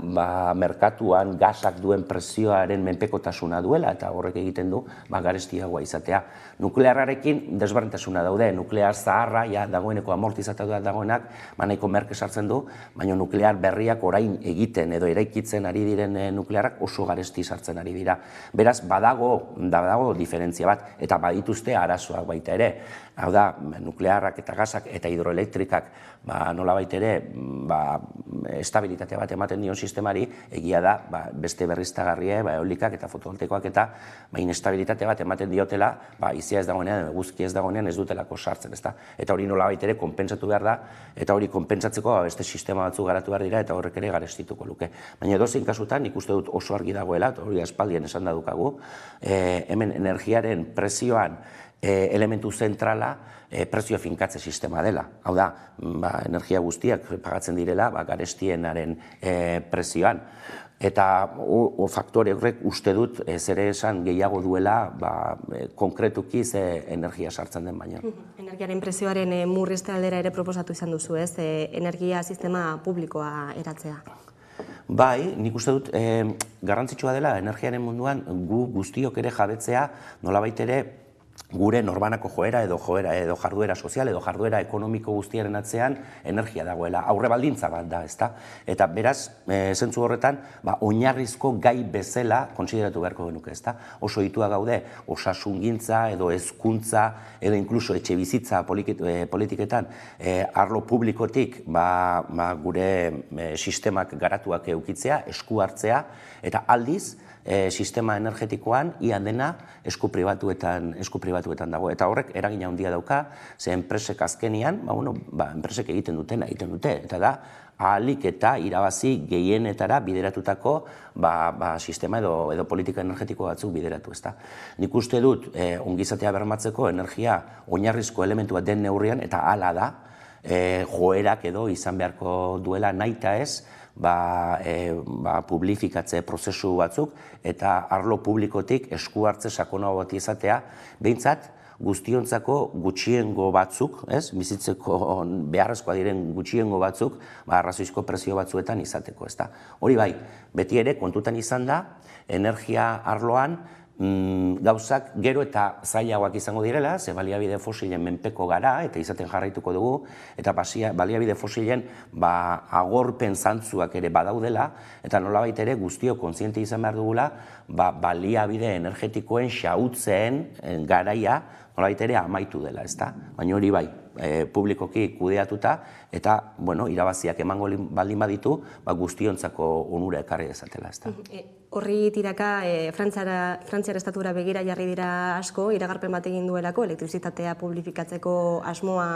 merkatuan gasak duen prezioaren menpekotasuna duela, eta horrek egiten du, garestiagoa izatea. Nuklearrarekin desberdintasuna daude, nuklear zaharra, dagoeneko amortizatua dagoenak, nahiko merke sartzen du, baina nuklear berriak orain egiten edo eraikitzen ari diren nuklearrak oso garesti sartzen ari dira. Beraz, badago diferentzia bat, eta badituzte arazoak baita ere. Hau da, nuklearrak eta gasak eta hidroelektrikak nolabait ere estabilitate bat ematen dion sistemari, egia da beste berriztagarrie, eolikak eta fotovoltaikoak eta inestabilitate bat ematen diotela, izia ez dagoenean, eguzki ez dagoenean ez dutelako sartzen, ezta? Eta hori nolabait ere konpentsatu behar da, eta hori konpentsatzeko beste sistema batzuk garatu behar dira eta horrek ere garestituko luke. Baina edozein kasutan nik uste dut oso argi dagoela, hori aspaldien esan da dukagu, hemen energiaren prezioan elementu zentrala prezio finkatze sistema dela. Hau da, energia guztiak pagatzen direla garestienaren prezioan. Eta faktore horrek uste dut ere esan gehiago duela konkretuki ze energia sartzen den baina. Energiaren prezioaren murrizte aldera ere proposatu izan duzu, ez? Energia sistema publikoa eratzea. Bai, nik uste dut garrantzitsua dela energiaren munduan gu guztiok ere jabetzea nolabait ere gure norbanako joera edo jarduera sozial edo jarduera ekonomiko guztiaren atzean energia dagoela. Aurre baldintza bat da, ezta? Eta beraz, zentzu horretan, oinarrizko gai bezala kontsideratu beharko genuke, ezta? Oso ohitua gaude osasungintza edo hezkuntza edo inkluso etxebizitza politiketan arlo publikotik gure sistemak garatuak edukitzea, esku hartzea eta aldiz sistema energetikoan ian dena esku pribatuetan dago. Eta horrek eragina handia dauka, ze enpresek azkenian, enpresek egiten dute, eta da, ahalik eta irabazi gehienetara bideratutako sistema edo politika energetiko batzuk bideratu, ezta. Nik uste dut, ongizatea bermatzeko energia oinarrizko elementua den neurrian, eta hala da, joerak edo izan beharko duela nahita ez, publifikatze prozesu batzuk eta arlo publikotik esku hartze sakonago bat izatea, behintzat guztiontzako gutxiengo batzuk, bizitzeko beharrezkoa diren gutxiengo batzuk, arrazoizko prezio batzuetan izateko, ezta. Hori bai, beti ere kontutan izan da, energia arloan gauzak gero eta zailagoak izango direla, ze baliabide fosilen menpeko gara, eta izaten jarraituko dugu, eta baliabide fosilen agorpen zantzuak ere badaudela, eta nolabait ere guztio kontziente izan behar dugula, baliabide energetikoen xautzeen garaia nolabait ere amaitu dela, ezta? Baina hori bai, publikoki kudeatuta, eta irabaziak emango baldin baditu, guztiontzako onura ekarri dezatela, ezta? Horri tiraka, Frantziar estatura begira jarri dira asko, iragarpen bat egin duelako, elektrizitatea publifikatzeko asmoa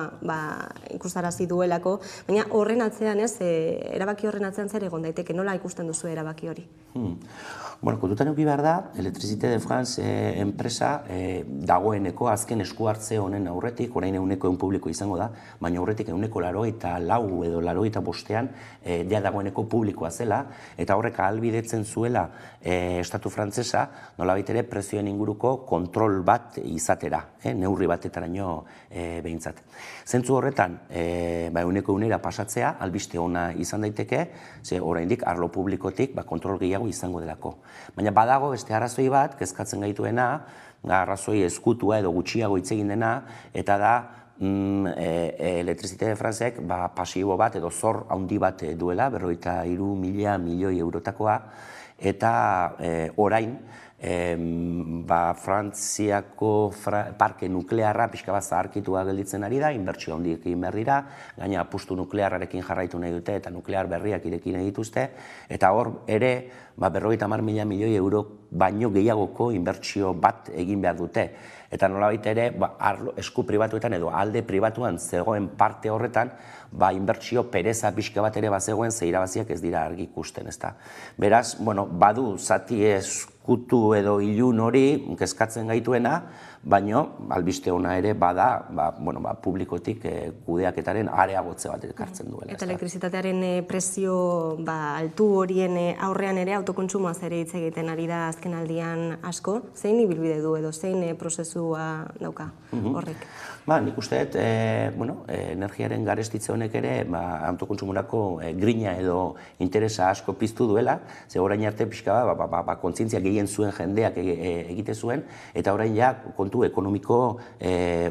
ikustarazi duelako, baina horren atzean ez, erabaki horren atzean zer egon daiteke, nola ikusten duzu erabaki hori? Kontutan eduki behar da, Electricité de France enpresa dagoeneko azken esku hartze honen aurretik, orain ehuneko publiko izango da, baina aurretik ehuneko 84 edo 85 dagoeneko publikoa zela, eta horrek ahalbidetzen zuela estatu frantsesa nolabait ere prezioen inguruko kontrol bat izatera, neurri batetaraino behintzat. Zentzu horretan, ehuneko 100 pasatzea albiste ona izan daiteke, ze oraindik arlo publikotik kontrol gehiago izango delako. Baina badago beste arrazoi bat, kezkatzen gaituena, arrazoi ezkutua edo gutxiago hitz egin dena, eta da Electricité de Francek pasibo bat edo zor handi bat duela, 53.000 milioi eurotakoa, eta orain Frantziako parke nuklearra pixka bat zaharkitua gelditzen ari da, inbertsio handiek egin behar dira, gaina apustu nuklearrarekin jarraitu nahi dute eta nuklear berriak ireki nahi dituzte, eta hor ere 50.000 milioi euro baino gehiagoko inbertsio bat egin behar dute. Eta nolabait ere, esku pribatuetan edo alde pribatuan zegoen parte horretan, inbertsio pereza pixka bat ere bazegoen ze irabaziak ez dira argi ikusten, ezta. Beraz, badu zati eskutu edo ilun hori kezkatzen gaituena, baino albiste ona ere bada publikotik kudeaketaren areagotze bat ekartzen duela. Eta elektrizitatearen prezio altu horien aurrean ere autokontsumoaz ere hitz egiten ari da azken aldian asko. Zein ibilbide du edo zein prozesua dauka horrek? Nik uste dut, energiaren garestitze honek ere autokontsumorako grina edo interesa asko piztu duela, ze orain arte pixka kontzientzia gehien zuen jendeak egite zuen, eta orain ja kontu ekonomiko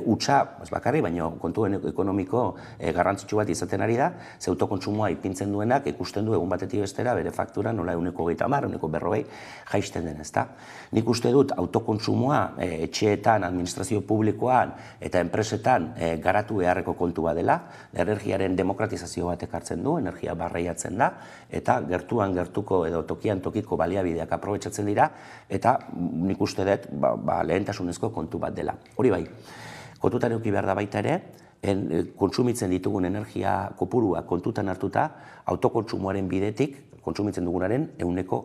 hutsa, ez bakarri, baina kontu ekonomiko garrantzitsu bat izaten ari da, ze autokontsumoa ipintzen duenak ikusten du egun batetik bestera bere faktura nola 130, 140 jaisten den, ezta. Nik uste dut autokontsumoa etxeetan, administrazio publikoan eta enpresetan garatu beharreko kontua dela, energiaren demokratizazio bat ekartzen du, energia barreiatzen da, eta gertuan gertuko edo tokian tokiko baliabideak aprobetxatzen dira, eta nik uste dut lehentasunezko kontu bat dela. Hori bai, kontutan eduki behar da baita ere, kontsumitzen ditugun energia kopurua kontutan hartuta, autokontsumoaren bidetik kontsumitzen dugunaren 100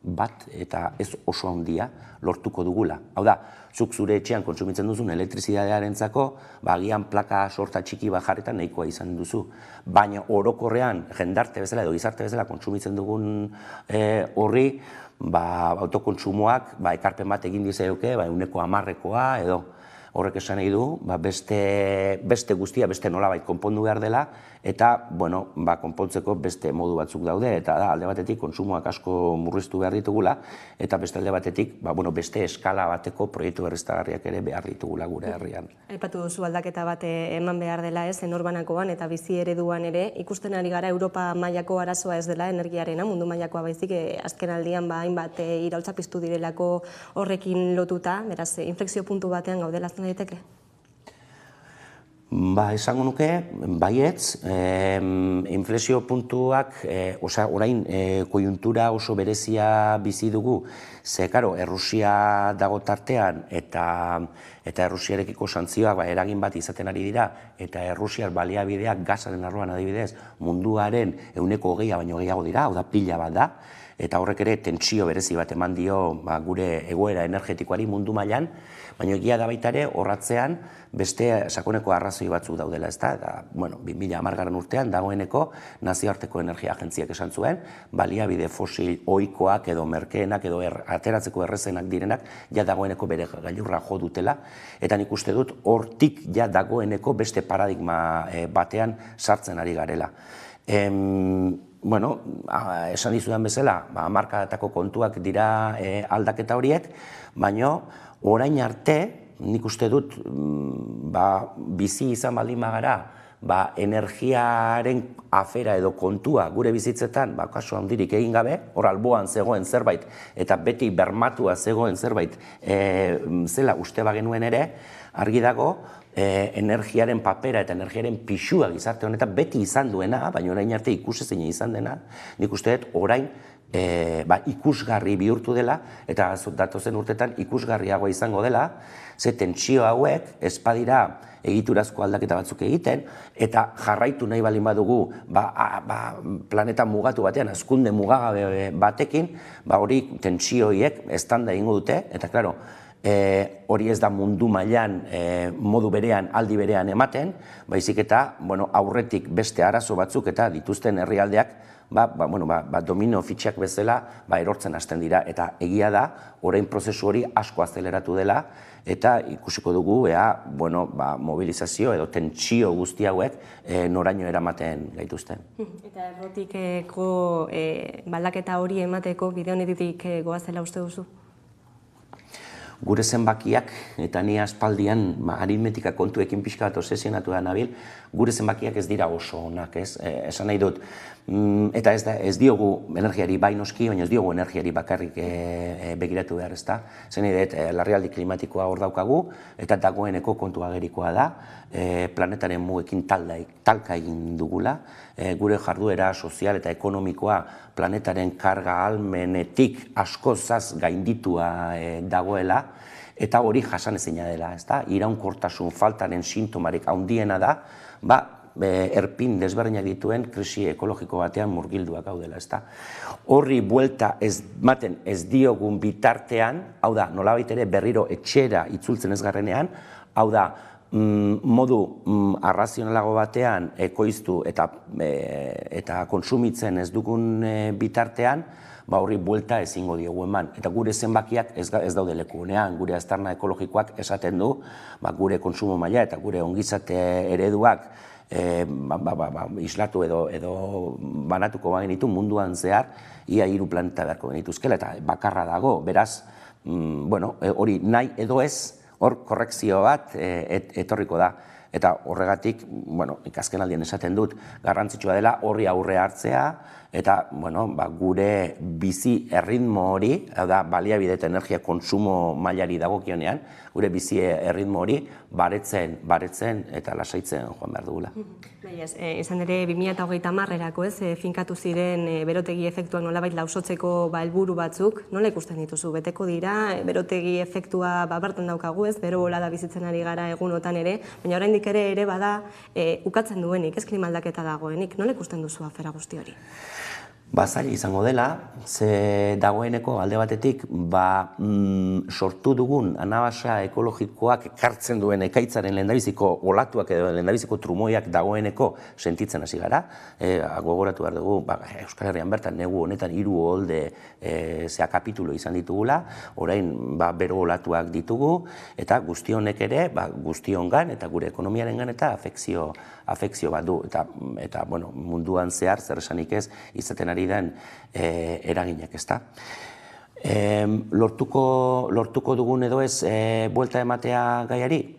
bat eta ez oso handia lortuko dugula. Hau da, zuk zure etxean kontsumitzen duzun elektrizidadearentzako, agian plaka sorta txiki bat jarretan nahikoa izan duzu. Baina orokorrean jendarte bezala edo gizarte bezala kontsumitzen dugun horri, autokontsumoak ekarpen bat egin dizeuke, 10%koa edo horrek esan nahi du, beste guztia, beste nolabait konpondu behar dela, eta, konpontzeko beste modu batzuk daude, eta da, alde batetik kontsumoak asko murriztu behar ditugula, eta beste alde batetik, beste eskala bateko proiektu berriztagarriak ere behar ditugula gure herrian. Aipatu duzu aldaketa bat eman behar dela ez, norbanakoan eta bizi ereduan ere, ikusten ari gara Europa mailako arazoa ez dela energiarena, mundu mailakoa baizik, azken aldian hainbat iraultza piztu direlako horrekin lotuta, beraz, inflexio puntu batean gaudela daiteke? Esango nuke, baietz, inflexio puntuak, orain kojuntura oso berezia bizi dugu, ze, karo, Errusia dago tartean eta Errusiarekiko santzioak eragin bat izaten ari dira, eta Errusiar baliabideak gazaren arloan adibidez munduaren 20% baino gehiago dira, hau da pila bat da, eta horrek ere tentsio berezi bat eman dio gure egoera energetikoari mundu mailan, baina egia da baita ere horratzean beste sakoneko arrazoi batzuk daudela, ezta? Eta, 2010 urtean dagoeneko nazioarteko energia agentziak esan zuen, baliabide fosil ohikoak edo merkeenak edo ateratzeko errezenak direnak ja dagoeneko bere gailurra jo dutela, eta nik uste dut hortik ja dagoeneko beste paradigma batean sartzen ari garela. Esan dizudan bezala, hamarkadatako kontuak dira aldaketa horiek, baina orain arte, nik uste dut, bizi izan baldin bagara, energiaren afera edo kontua gure bizitzetan, kasu handirik egin gabe, hor alboan zegoen zerbait, eta beti bermatua zegoen zerbait zela uste bagenuen ere, argi dago, energiaren papera eta energiaren pixua gizarte honetan beti izan duena, baina orain arte ikusezina izan dena, nik uste dut orain ikusgarri bihurtu dela, eta datozen urtetan ikusgarriagoa izango dela, ze tentsio hauek ez badira egiturazko aldaketa batzuk egiten, eta jarraitu nahi baldin badugu planeta mugatu batean, hazkunde mugagabe batekin, hori tentsio horiek eztanda egingo dute, eta klaro, hori ez da mundu mailan modu berean, aldi berean ematen, baizik eta aurretik beste arazo batzuk eta dituzten herrialdeak domino fitxak bezala erortzen hasten dira, eta egia da, orain prozesu hori asko azeleratu dela, eta ikusiko dugu mobilizazio edo tentsio guzti hauek noraino eramaten gaituzten. Eta errotikeko baldaketa hori emateko bide honetik goazela uste duzu? Gure zenbakiak, eta ni aspaldian aritmetika kontuekin pixka bat obsesionatu da nabil, gure zenbakiak ez dira oso onak, esan nahi dut. Eta ez diogu energiari noski, baina ez diogu energiari bakarrik begiratu behar, ezta? Zen nahi dut, larrialdi klimatikoa hor daukagu, eta dagoeneko kontu agerikoa da, planetaren mugekin talka egin dugula, gure jarduera sozial eta ekonomikoa planetaren karga ahalmenetik askozaz gainditua dagoela, eta hori jasanezina dela, ezta? Iraunkortasun faltaren sintomarik handiena da, erpin desberdinak dituen krisi ekologiko batean murgilduak gaudela, ezta? Horri buelta ematen ez diogun bitartean, hau da, nolabait ere berriro etxera itzultzen ez garrenean, hau da, modu arrazionalago batean ekoiztu eta konsumitzen ez dugun bitartean, horri buelta ezingo diogu eman. Eta gure zenbakiak ez daude lekunean, gure aztarna ekologikoak esaten du, gure konsumo maila eta gure ongizate ereduak islatu edo banatuko bagenitu munduan zehar, ia 3 planeta beharko genituzkela, eta bakarra dago, beraz, hori nahi edo ez, hor korrekzio bat etorriko da. Eta horregatik, azken aldian esaten dut, garrantzitsua dela horri aurre hartzea, eta gure bizi erritmo hori, baliabide eta energia konsumo mailari dagokionean, gure bizi erritmo hori baretzen eta lasaitzen joan behar dugula. Izan ere, 2030erako finkatu ziren berotegi efektuak nolabait lausotzeko helburu batzuk, nola ikusten dituzu? Beteko dira, berotegi efektua bertan daukagu ez, bero bolada bizitzen ari gara egunotan ere, baina oraindik ere bada ukatzen duenik, ez klima aldaketa dagoenik, nola ikusten duzu afera guzti hori? Zaila izango dela, ze dagoeneko alde batetik sortu dugun anabasa ekologikoak ekartzen duen ekaitzaren lehendabiziko olatuak edo lehendabiziko trumoiak dagoeneko sentitzen hasi gara. Gogoratu behar dugu, Euskal Herrian bertan negu honetan 3 uholde kapitulu izan ditugula, orain bero olatuak ditugu, eta guzti honek ere, guztiongan eta gure ekonomiarengan eta afekzio bat du. Eta munduan zehar, zer esanik ez, izaten ari den eraginak, ezta. Lortuko dugun edo ez buelta ematea gaiari?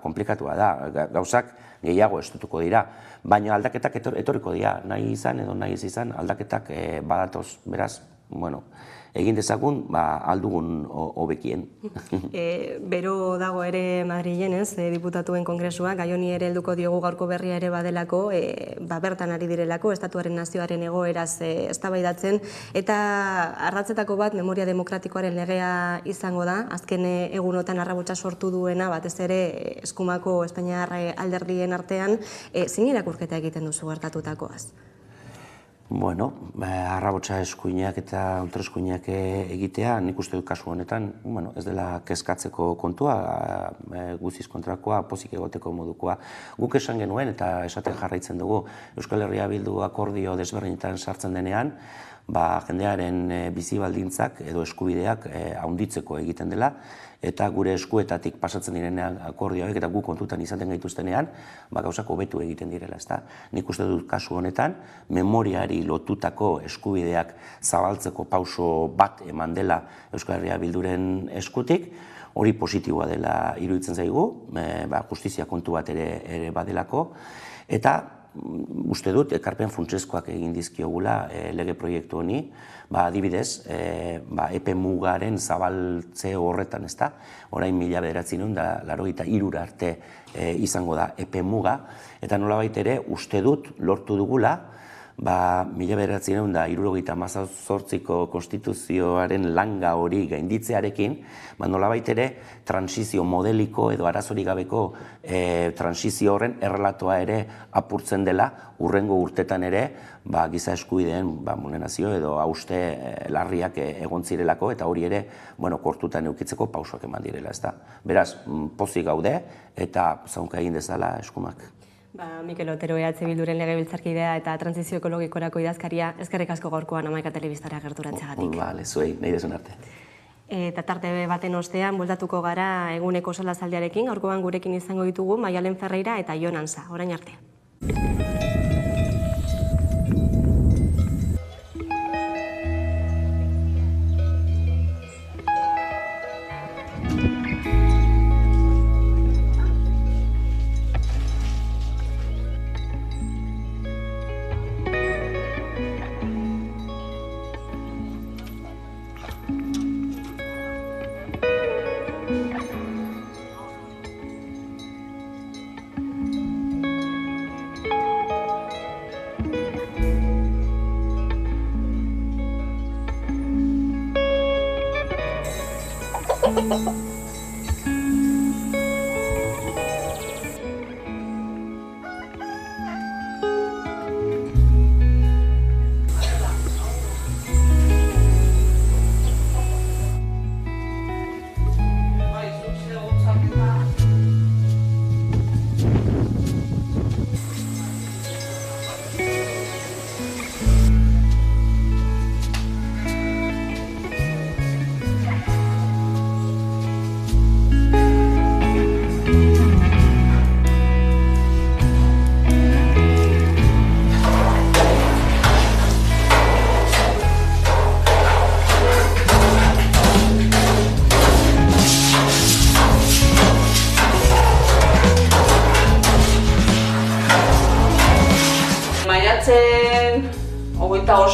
Komplikatua da, gauzak gehiago estutuko dira, baina aldaketak etorriko dira, nahi izan edo nahi ez izan, aldaketak badatoz, beraz, egin dezagun aldugun hobekien. Bero dago ere Madrilen, diputatuen kongresua, gai honi ere helduko diogu gaurko berria ere badelako, bertan ari direlako, estatuaren nazioaren egoeraz eztabaidatzen, eta ardatzetako bat memoria demokratikoaren legea izango da, azken egunotan arrabotsa sortu duena, batez ere eskumako Espainiar alderdien artean, zein irakurketa egiten duzu gertatutakoaz? Arrabotsa eskuinak eta ultraeskuinak egitea, nik uste dut kasu honetan, ez dela kezkatzeko kontua, guziz kontrakoa, pozik egoteko modukoa. Guk esan genuen eta esaten jarraitzen dugu, Euskal Herria Bildu akordio desberdinetan sartzen denean, jendearen bizi baldintzak edo eskubideak handitzeko egiten dela, eta gure eskuetatik pasatzen direnean akordioak eta gu kontutan izaten gaituztenean, gauzak hobetu egiten direla, ezta. Nik uste dut kasu honetan, memoriari lotutako eskubideak zabaltzeko pauso bat eman dela Euskal Herria Bilduren eskutik, hori positiboa dela iruditzen zaigu, justizia kontu bat ere badelako, eta uste dut, ekarpen funtsezkoak egin dizkiogula lege proiektu honi, adibidez, epe mugaren zabaltze horretan, ezta? Orain 1983 arte izango da epe muga, eta nolabait ere uste dut lortu dugula, 1978ko konstituzioaren langa hori gainditzearekin, nolabait ere transizio modeliko edo arazorik gabeko transizio horren errelatoa ere apurtzen dela, hurrengo urtetan ere giza eskubideen vulnerazio edo hauste larriak egon zirelako, eta hori ere kortutan eukitzeko pausoak eman direla, ezta. Beraz, pozik gaude eta zaunka egin dezala eskumak. Mikel Otero EH Bilduren legebiltzarkidea eta transizio ekologikorako idazkaria, eskerrik asko gaurkoan Hamaika Telebistara gerturatzeagatik. Zuei, nahi desun arte. Eta tarte baten ostean, bueltatuko gara eguneko solazaldiarekin, gaurkoan gurekin izango ditugu Maialen Ferreira eta Jon Ansa. Orain arte.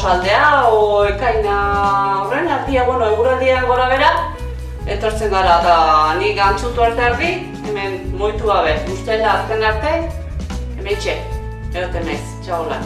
Aldea, ekaina horren artia, eguraldian gora bera, etortzen gara eta nik antzutu arte ardi, hemen moitu gabe, ustela azken arte, hemen txe, eroten naiz, txagola.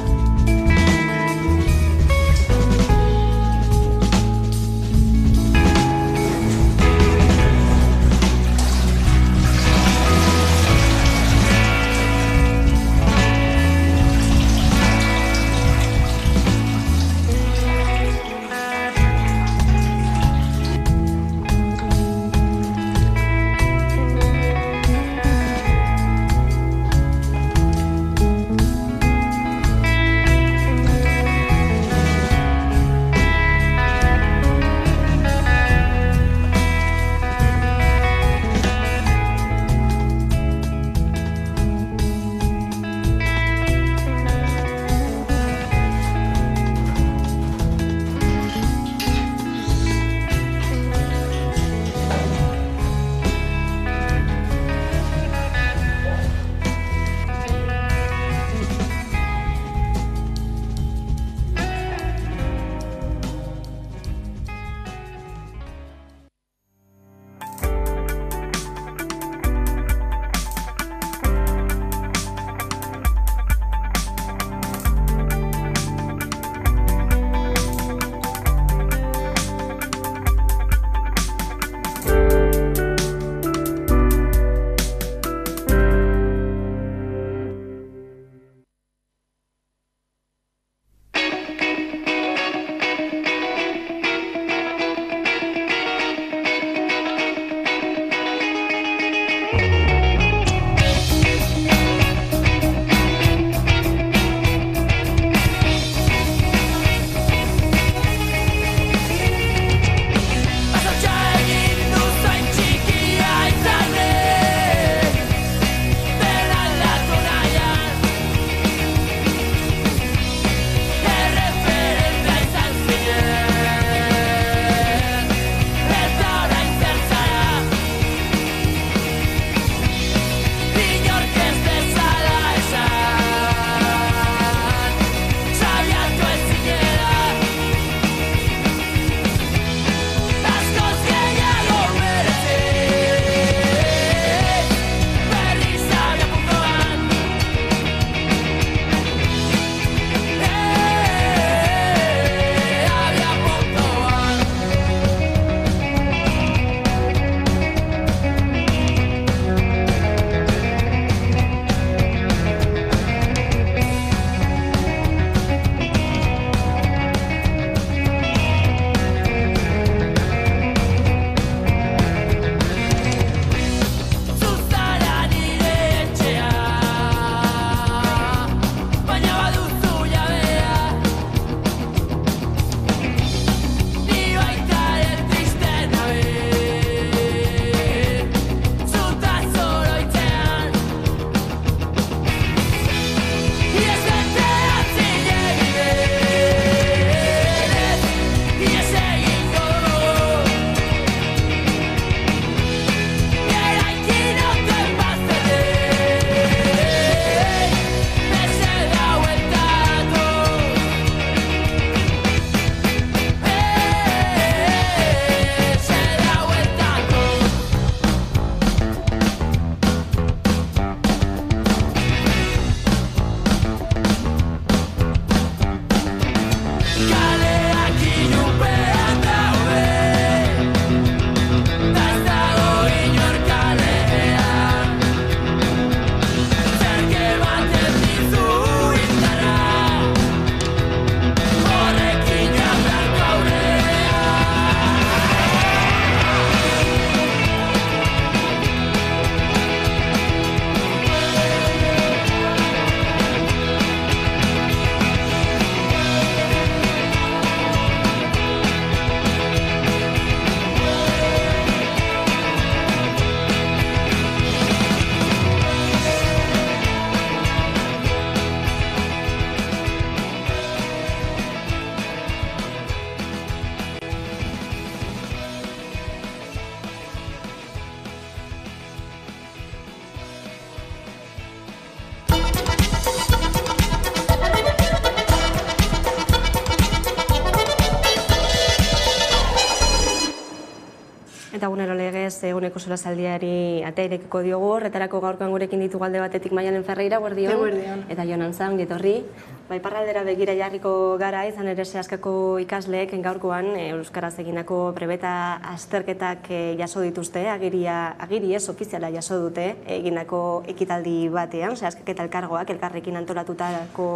Eta egunero legez eguneko solasaldiari atea irekiko diogu, horretarako gaurkoan gurekin ditugu alde batetik Maialen Ferreira, guardion, eta Jonan Zan, getorri. Iparraldera begira jarriko gara, izan ere zehaskako ikasleek gaurkoan euskaraz egindako prebeta azterketak jaso dituzte, agiri ez ofiziala jaso dute egindako ekitaldi batean, zehaskak eta elkargoak elkarrekin antolatutako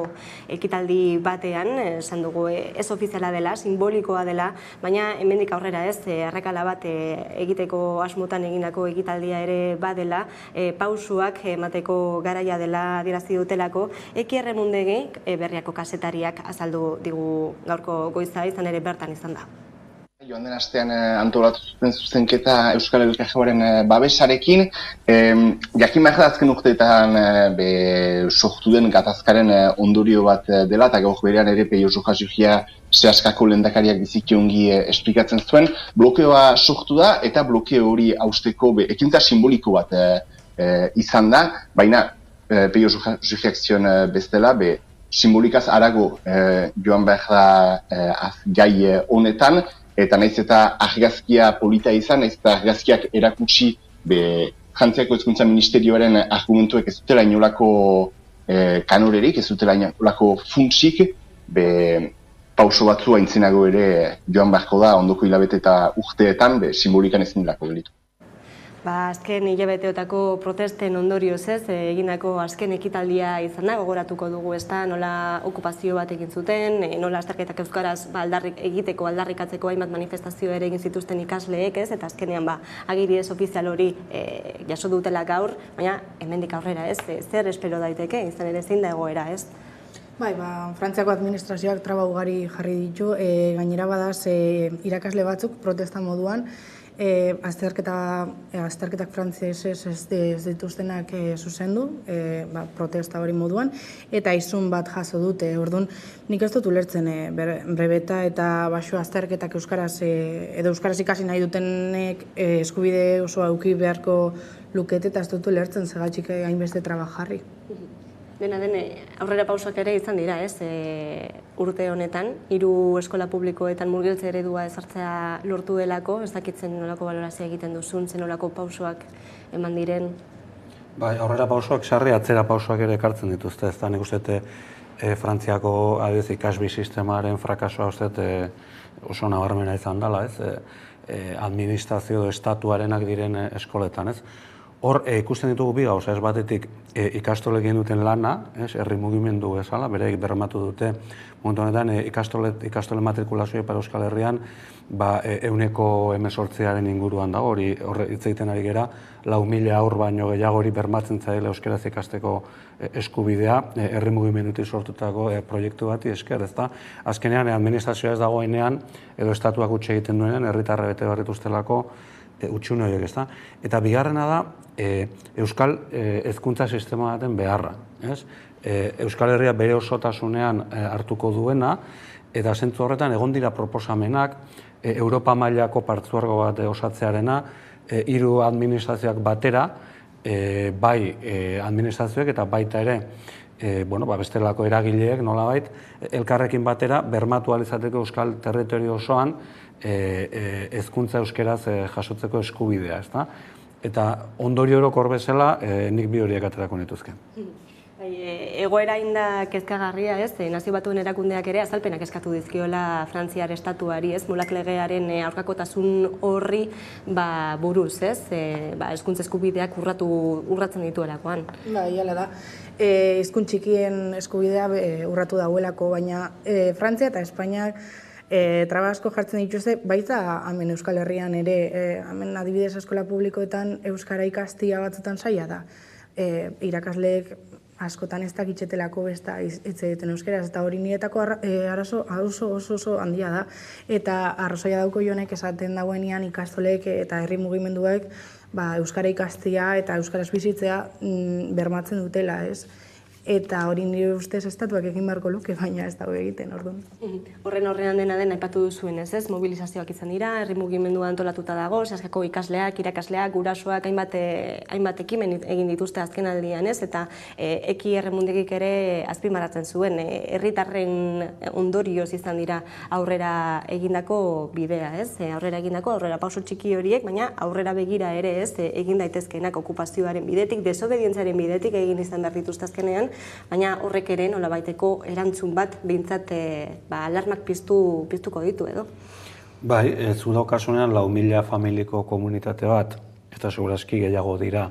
ekitaldi batean, esan dugu ez ofiziala dela, simbolikoa dela, baina hemendik aurrera ez, errekala bat egiteko asmotan egindako ekitaldia ere badela, pausuak emateko garaia dela adierazi dutelako, Eki Erremundegi Berriako kazetariak azaldu digu gaurko goiza, izan ere bertan izan da. Joan den astean antolatu zuten zuzenketa Euskal Elkargoaren babesarekin, jakin behar da azken urteetan sortu den gatazkaren ondorio bat dela, eta gaur berean ere Peio Soja zehaskako lehendakariak biziki ongi esplikatzen zuen, blokeoa sortu da eta blokeo hori hausteko ekintza simboliko bat izan da, baina Peio Sojak zion bestela, simbolikaz arago joan behar da gai honetan, eta naiz eta argazkia polita izan, naiz eta argazkiak erakutsi Frantziako Hezkuntza Ministerioaren argumentuek ez dutela inolako kanorerik, ez dutela inolako funtsik, pauso batzu aintzenago ere joan beharko da ondoko hilabete eta urteetan, simbolikan ezin delako gelitu. Azken hilabeteotako protesten ondorioz ez, egindako azken ekitaldia izan da, gogoratuko dugu ez da, nola okupazio bat egin zuten, nola azterketak euskaraz egiteko aldarrikatzeko hainbat manifestazio ere egin zituzten ikasleek ez, eta azkenean agiri ez ofizial hori jaso dutela gaur, baina hemendik aurrera ez, zer espero daiteke, izan ere zein da egoera ez? Frantziako administrazioak traba ugari jarri ditu, gainera badaz irakasle batzuk protesta moduan, azterketak frantzesez ez dituztenak zuzendu, protesta hori moduan, eta izun bat jaso dute. Orduan, nik ez dut ulertzen brebeta eta baxu azterketak euskaraz, edo euskaraz ikasi nahi dutenek eskubide oso auki beharko lukete, eta ez dut ulertzen segatxik hainbeste traba jarri. Dena aurrera pausak ere izan dira, ez? Urte honetan, 3 eskola publikoetan murgiltze eredua ezartzea lortu delako, ez dakitzen nolako balorazioa egiten duzun, zen nolako pausoak eman diren? Aurrera pausoak, sarri atzera pausoak ere ekartzen dituzte, ez da nik uste Frantziako ikasbi sistemaren frakasoa uste oso nabarmena izan dela, ez? Administrazio estatuarenak diren eskoletan, ez? Hor, ikusten ditugu bi gauza, ez batetik ikastolek egin duten lana, herri mugimendu bezala, bereik bermatu dute, momentu honetan ikastole matrikulazioa para Euskal Herrian, 118aren inguruan dago, hori hitz egiten ari gera, 4.000 haur baino gehiago hori bermatzen zaila euskaraz ikasteko eskubidea, herri mugimendutik sortutako proiektu bati esker, ezta? Azkenean, administrazioa ez dagoenean, edo estatuak utxe egiten duenean, herritarra bete barrituztelako utxune horiek, ezta? Eta bigarrena da, euskal hezkuntza sistema baten beharra, ez? Euskal Herria bere osotasunean hartuko duena, eta zentzu horretan egon dira proposamenak, Europa mailako partzuergo bat osatzearena, 3 administrazioak batera, bai administrazioek eta baita ere, bestelako eragileek nolabait, elkarrekin batera bermatu ahal izateko euskal territorio osoan hezkuntza euskeraz jasotzeko eskubidea, ezta? Eta ondorio orokor bezala nik bi horiek aterako nituzke. Egoera inda kezkagarria, ez? Nazio Batuen erakundeak ere azalpenak eskatu dizkiola Frantziar estatuari, ez? Molak legearen aurkakotasun horri buruz, ez? Hezkuntza eskubideak urratzen dituelakoan. Hala da. Hizkuntz txikien eskubidea urratu dauelako, baina Frantzia eta Espainiak traba asko jartzen dituzte, baita hemen Euskal Herrian ere, hemen adibidez eskola publikoetan euskara ikastia batzutan zaila da. Irakasleek askotan ez dakitzetelako besta hitz egiten euskeraz, eta hori niretako arazo oso handia da. Eta arrazoia dauko jonek esaten dagoenean ikastolek eta herri mugimenduek euskara ikastia eta euskaraz bizitzea bermatzen dutela, ez? eta hori nire ustez estatuak egin beharko luke, baina ez dago egiten, orduan. Horren horrean dena den aipatu duzuen, ez? Mobilizazioak izan dira, herri mugimendua antolatuta dago, zehaskako ikasleak, irakasleak, gurasoak, hainbat ekimen egin dituzte azken aldian, ez? Eta Eki Erremundegik ere azpimarratzen zuen, herritarren ondorioz izan dira aurrera egindako bidea, ez? Aurrera pauso txiki horiek, baina aurrera begira ere, ez? Egin daitezkeenak okupazioaren bidetik, desobedientziaren bidetik egin izan behar dituzte azkenean, baina horrek ere nolabaiteko erantzun bat behintzat alarmak piztuko ditu edo. Bai, zu daukasunean 4.000 familiko komunitate bat, eta segurazki gehiago dira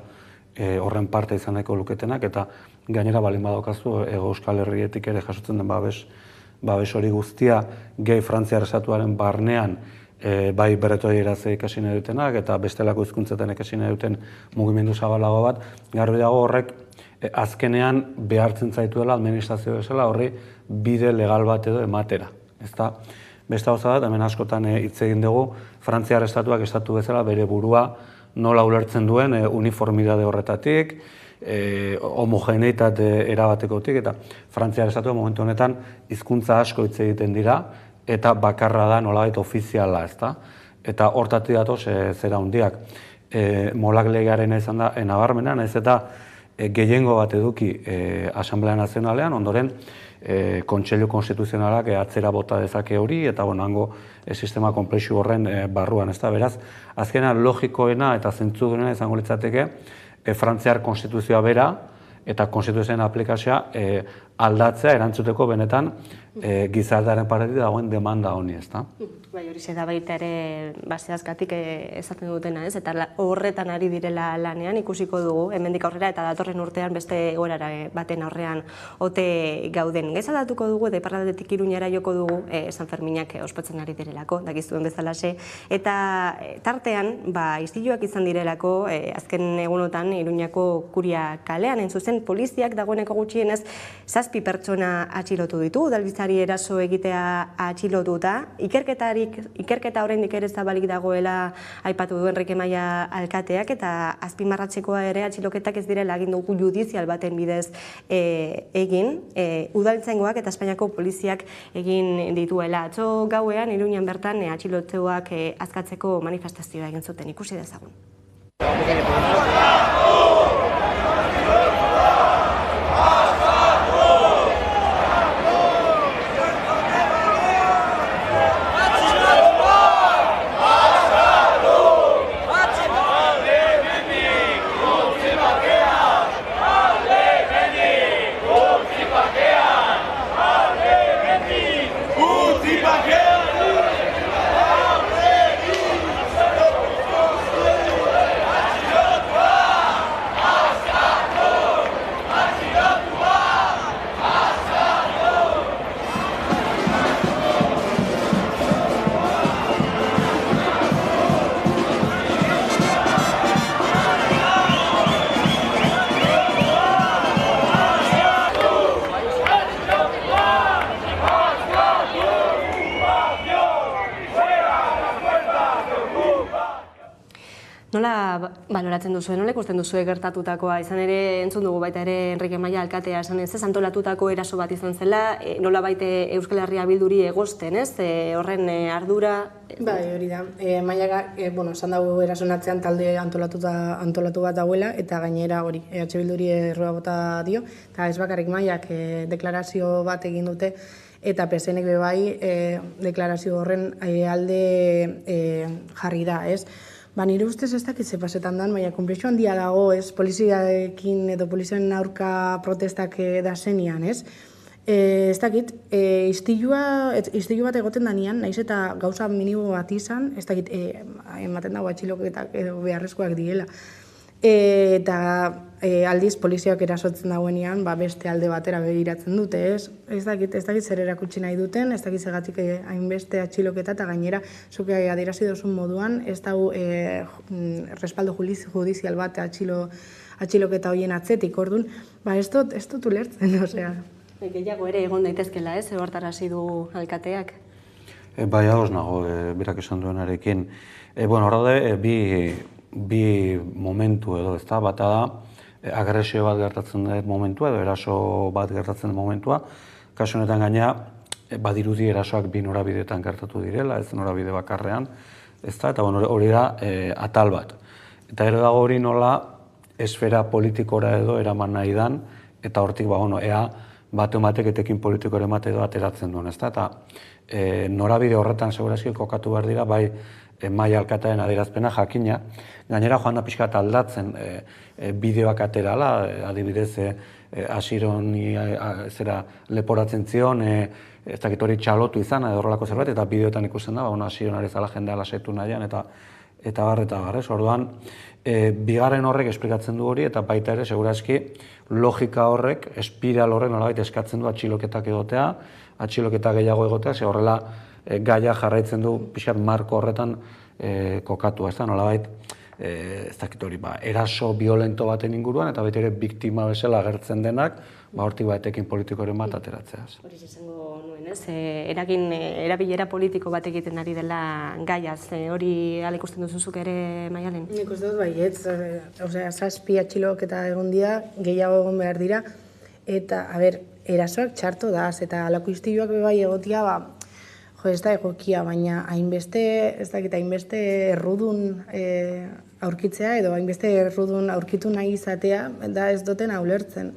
horren parte izan nahiko luketenak, eta gainera balin badaukazu Euskal Herrietik ere jasotzen den babes hori guztia gehi Frantziar Estatuaren barnean bai berretoieraze ikasi nahi dutenak eta bestelako hizkuntzetan ikasi nahi duten mugimendu zabalago bat, garbi dago horrek azkenean behartzen zaituela administrazio bezala horri bide legal bat edo ematera. Beste gauza bat, hemen askotan hitz egin dugu, Frantziar Estatuak estatu bezala bere burua nola ulertzen duen uniformidade horretatik, homogeneitate erabatekotik, eta Frantziar Estatuak momentu honetan hizkuntza asko hitz egiten dira, eta bakarra da nolabait ofiziala, ezta? Eta hortatik datoz zera hundiak. Molak legearen izan da nabarmena, nahiz eta gehiengo bat eduki Asamblea Nazionalean, ondoren Kontseilu Konstituzionalak atzera bota dezake hori, eta hango sistema konplexu horren barruan, ezta? Beraz, azkenean logikoena eta zentzudunena izango litzateke Frantziar Konstituzioa bera eta Konstituzioen aplikazioa aldatzea erantzuteko benetan gizartearen partetik dagoen demanda honi, ezta? Bai, hori da baita ere zehazkatik esaten dutena, ez? Eta horretan ari direla lanean ikusiko dugu, hemendik aurrera eta datorren urtean beste egoera baten aurrean ote gauden. Gezaldatuko dugu eta iparraldetik Iruñara joko dugu San Ferminak ospatzen ari direlako, dakizuen bezalaxe. Eta tartean, istiluak izan direlako azken egunotan Iruñako Kuria kalean, hain zuzen poliziak dagoeneko gutxienez 7 pertsona atxilotu ditu, udalbiltzari eraso egitea atxilotuta, ikerketa oraindik ere zabalik dagoela aipatu du Enrique Maia alkateak, eta azpimarratzekoa ere atxiloketak ez direla agindu judizial baten bidez egin, udaltzaingoak eta Espainiako poliziak egin dituela. Atzo gauean Iruñan bertan atxilotzeak azkatzeko manifestazioa egin zuten, ikusi dezagun. Nola baloratzen duzue, nola ikusten duzue gertatutakoa? Izan ere, entzun dugu baita ere Enrique Maia alkatea esan ez, antolatutako eraso bat izan zela, nola baite Euskal Herria Bilduri egozten, ez? Horren ardura... Bai, hori da. Maiak, esan dago erasonatzean talde antolatu bat dauela, eta gainera hori, EH Bilduri erroa bota dio, eta ez bakarrik Maiak deklarazio bat egin dute, eta PSNek bai deklarazio horren alde jarri da, ez? Nire ustez ez dakit ze pasetan dan, baina konplexu handia dago, ez, poliziarekin edo poliziaren aurka protestak da zenian, ez? Ez dakit, istilu bat egoten danean, nahiz eta gauza minimo bat izan, ez dakit, ematen dago atxiloketak edo beharrezkoak diela. Eta aldiz poliziak erasotzen dagoenean, beste alde batera begiratzen dute, ez? Ez dakit zer erakutsi nahi duten, ez dakit zegatik hainbeste atxiloketa, eta gainera, zuke adierazi duzun moduan, ez dago respaldo judizial bat atxiloketa horien atzetik, orduan, ez dut ulertzen, osea. Gehiago ere egon daitezkela, ez, ebartarazi du alkateak? Bai, ados nago, berak esan duenarekin. Horra da, bi momentu edo, ez da, bata da, agresio bat gertatzen den momentua, edo eraso bat gertatzen den momentua. Kasu honetan gaina, badirudi erasoak bi norabideetan gertatu direla, ez norabide bakarrean, eta hori da atal bat. Eta ero dago hori nola esfera politikora edo eraman nahi dan, eta hortik ea batek etekin politikoren bat edo ateratzen duen, eta norabide horretan segurazki kokatu behar dira, bai Maia Alkataren adierazpena jakina, gainera joan da pixka aldatzen bideoak aterala, adibidez Asironi leporatzen zion, ez dakit hori txalotu izan, edo horrelako zerbait, eta bideoetan ikusten da, Asironari zala jendea lasetu nahian, eta bar, ez? Orduan, bigarren horrek esplikatzen du hori, eta baita ere, segurazki, logika horrek, espiral horrek nolabait eskatzen du atxiloketak egotea, atxiloketa gehiago egotea, ze horrela gaia jarraitzen du pixkat marko horretan kokatu, ez da, nolabait, ez dakit hori, eraso violento baten inguruan, eta baita ere biktima bezala agertzen denak, hortik batekin politikoren bat ateratzeaz. Hori izango nuen, ez? Erabilera politiko bat egiten ari dela gaiaz, hori ala ikusten duzuzuk ere, Maialen? Nik uste dut baietz, zazpi atxiloketa egon dira, gehiago egon behar dira, eta, erasoak txarto daz, eta alako istiluak bai egotia, ez da egokia, baina hainbeste errudun aurkitzea, edo hainbeste errudun aurkitu nahi izatea, da ez duten ulertzen.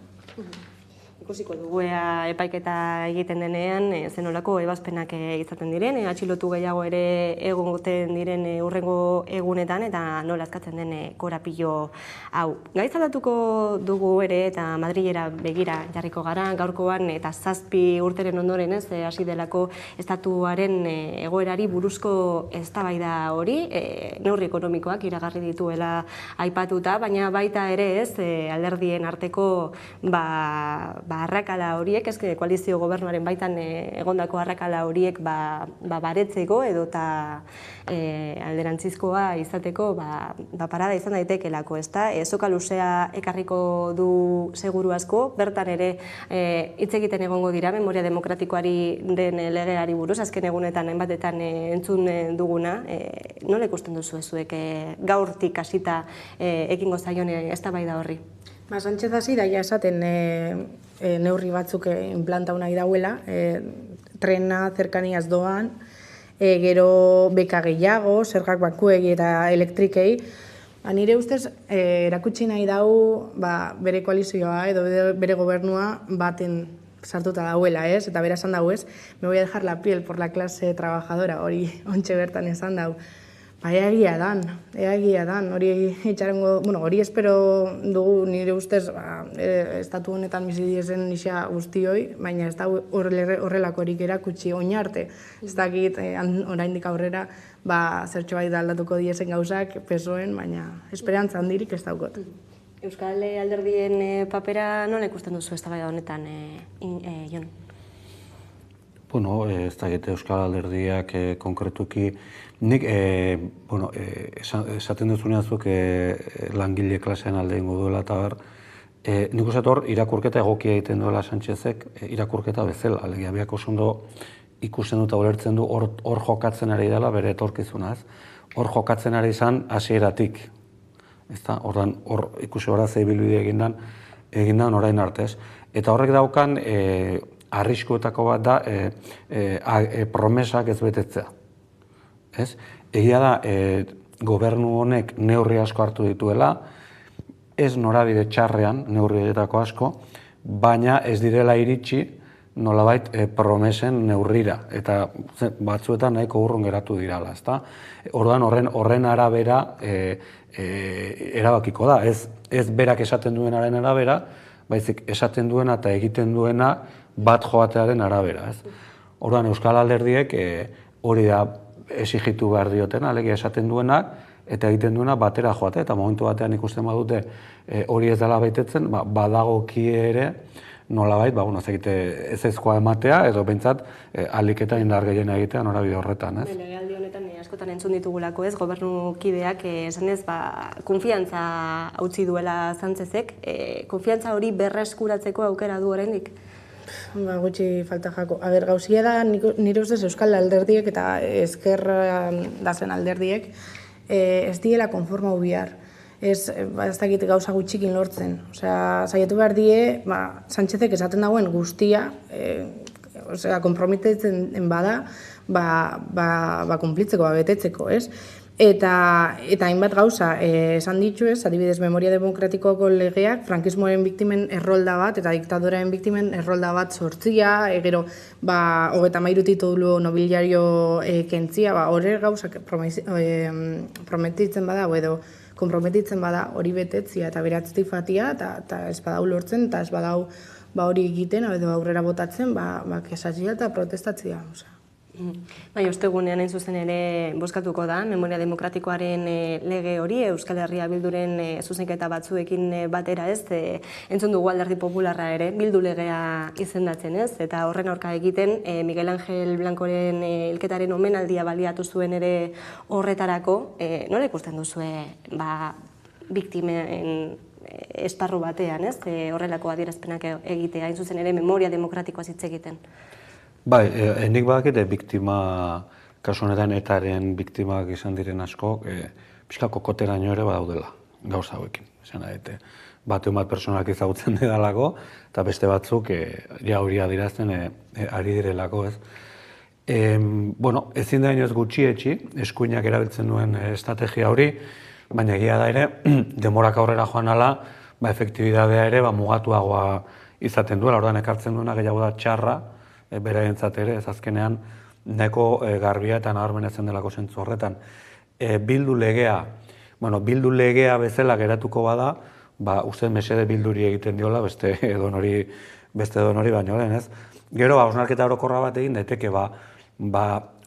Ikusiko dugu epaiketa egiten denean, zenolako ebazpenak izaten diren, atxilotu gehiago ere egoten diren hurrengo egunetan, eta nola askatzen den korapilo hau. Gaiz aldatuko dugu ere, eta Madrilera begira jarriko gara, gaurkoan eta 7 urteren ondoren hasi delako estatuaren egoerari buruzko eztabaida hori, neurri ekonomikoak iragarri dituela aipatuta, baina baita ere alderdien arteko arrakala horiek, koalizio gobernuaren baitan egondako arrakala horiek baretzeko edo eta alderantzizkoa izateko parada izan daitekelako, ezta? Soka luzea ekarriko du seguru asko, bertan ere hitz egiten egongo dira memoria demokratikoari den legeari buruz, azken egunetan hainbatetan entzun duguna, nola ikusten duzu zuek gaurtik hasita ekingo zaion eztabaida horri? Sánchez hasi da esaten neurri batzuk inplantatu nahi dauela, trena zerkaniaz doan, gero beka gehiago, zergak bankuegi eta elektrikei. Nire ustez, erakutsi nahi dau bere koalizioa edo bere gobernua baten sartuta dauela, ez? Eta bera esan dau, ez? Me voy a dejar la piel por la clase trabajadora, hori ontxe bertan esan dau. Egia dan, hori itxarengo, hori espero dugu nire ustez estatu honetan bizi diren isa guztioi, baina ez da horrelakorik erakutsi oin arte. Ez dakit oraindik aurrera zertxo bai aldatuko diezen gauzak PSOEn, baina esperantza handirik ez daukot. Euskal Alderdien papera nola ikusten duzu eztabaida honetan, Jon? Ez dakit Euskal Alderdiak konkretuki, nik esaten duzunean zuk langile klasean alde ingo duela eta nik uste hor irakurketa egokia egiten duela Sánchezek irakurketa bezala, alegia biak oso ondo ikusten dut ulertzen du hor jokatzen ari dela bere etorkizunaz, hor jokatzen ari izan hasieratik. Hor ikusi horaz ibilbide egindan orain artez. Eta horrek daukan arriskuetako bat da promesak ez betetzea. Egia da, gobernu honek neurri asko hartu dituela, ez norabide txarrean neurrietako asko, baina ez direla iritsi nolabait promesen neurrira, eta batzuetan nahiko urrun geratu dirala. Orduan horren arabera erabakiko da, ez berak esaten duenaren arabera, baizik esaten duena eta egiten duena bat joatearen arabera. Orduan Euskal Alderdiek hori da exigitu behar dioten, alegia esaten duenak, eta egiten duena batera joate, eta momentu batean ikusten badute hori ez dela baitetzen, badagoki ere nolabait, ez ezkoa ematea, edo behintzat ahalik eta indar gehiena egitea norabide horretan. Legealdi honetan askotan entzun ditugulako ez, gobernukideak esanez konfiantza hautsi duela Sánchezek, konfiantza hori berreskuratzeko aukera du oraindik? Gutxi falta jako. Gauzia da, nire ustez Euskal Alderdiek eta ezker dazen alderdiek ez diela konforma bihar. ez dakit gauza gutxikin lortzen. Osea, saiatu behar die, Sánchezek esaten dagoen guztia, konprometitzen bada, kumplitzeko, betetzeko, ez? Eta hainbat gauza esan ditu, ez, adibidez, Memoria Demokratikoko legeak frankismoaren biktimen errolda bat eta diktaduraren biktimen errolda bat sortzia, gero 33 titulu nobiliario kentzia, horre gauzak prometitzen bada, edo konprometitzen bada hori betetzia eta beratzetik fatia, eta ez badau lortzen, eta ez badau hori egiten, edo aurrera botatzen, kesatzia eta protestatzia. Bai, ostegunean hain zuzen ere bozkatuko da, Memoria Demokratikoaren lege hori, Euskal Herria Bilduren zuzenketa batzuekin batera, ez, entzun dugu Alderdi Popularra ere, Bildu legea izendatzen, ez, eta horren aurka egiten, Miguel Ángel Blancoren hilketaren omenaldia baliatu zuen ere horretarako, nola ikusten duzue, biktimen esparru batean, ez, horrelako adierazpenak egitea, hain zuzen ere Memoria Demokratikoa hitz egiten? Bai, nik badakite biktima, kasu honetan etaren biktimak izan diren asko, pixka kokoteraino ere badaudela gauza hauekin. Bat pertsonak ezagutzen didalako, eta beste batzuk hori adirazten ari direlako, ez. Ezin da inoz gutxietxi, eskuinak erabiltzen duen estrategia hori, baina egia da ere, demorak aurrera joan ala, efektibidadea ere mugatuagoa izaten duela, ordan ekartzen duena gehiago da txarra, beraentzat ere, ez azkenean neko garbia eta nabarmenetzen delako zentzu horretan. Bildu legea bezala geratuko bada, uste mesede bilduri egiten diola, beste edonori baino lehen, ez? Gero, hausnarketa orokorra bat egin daiteke,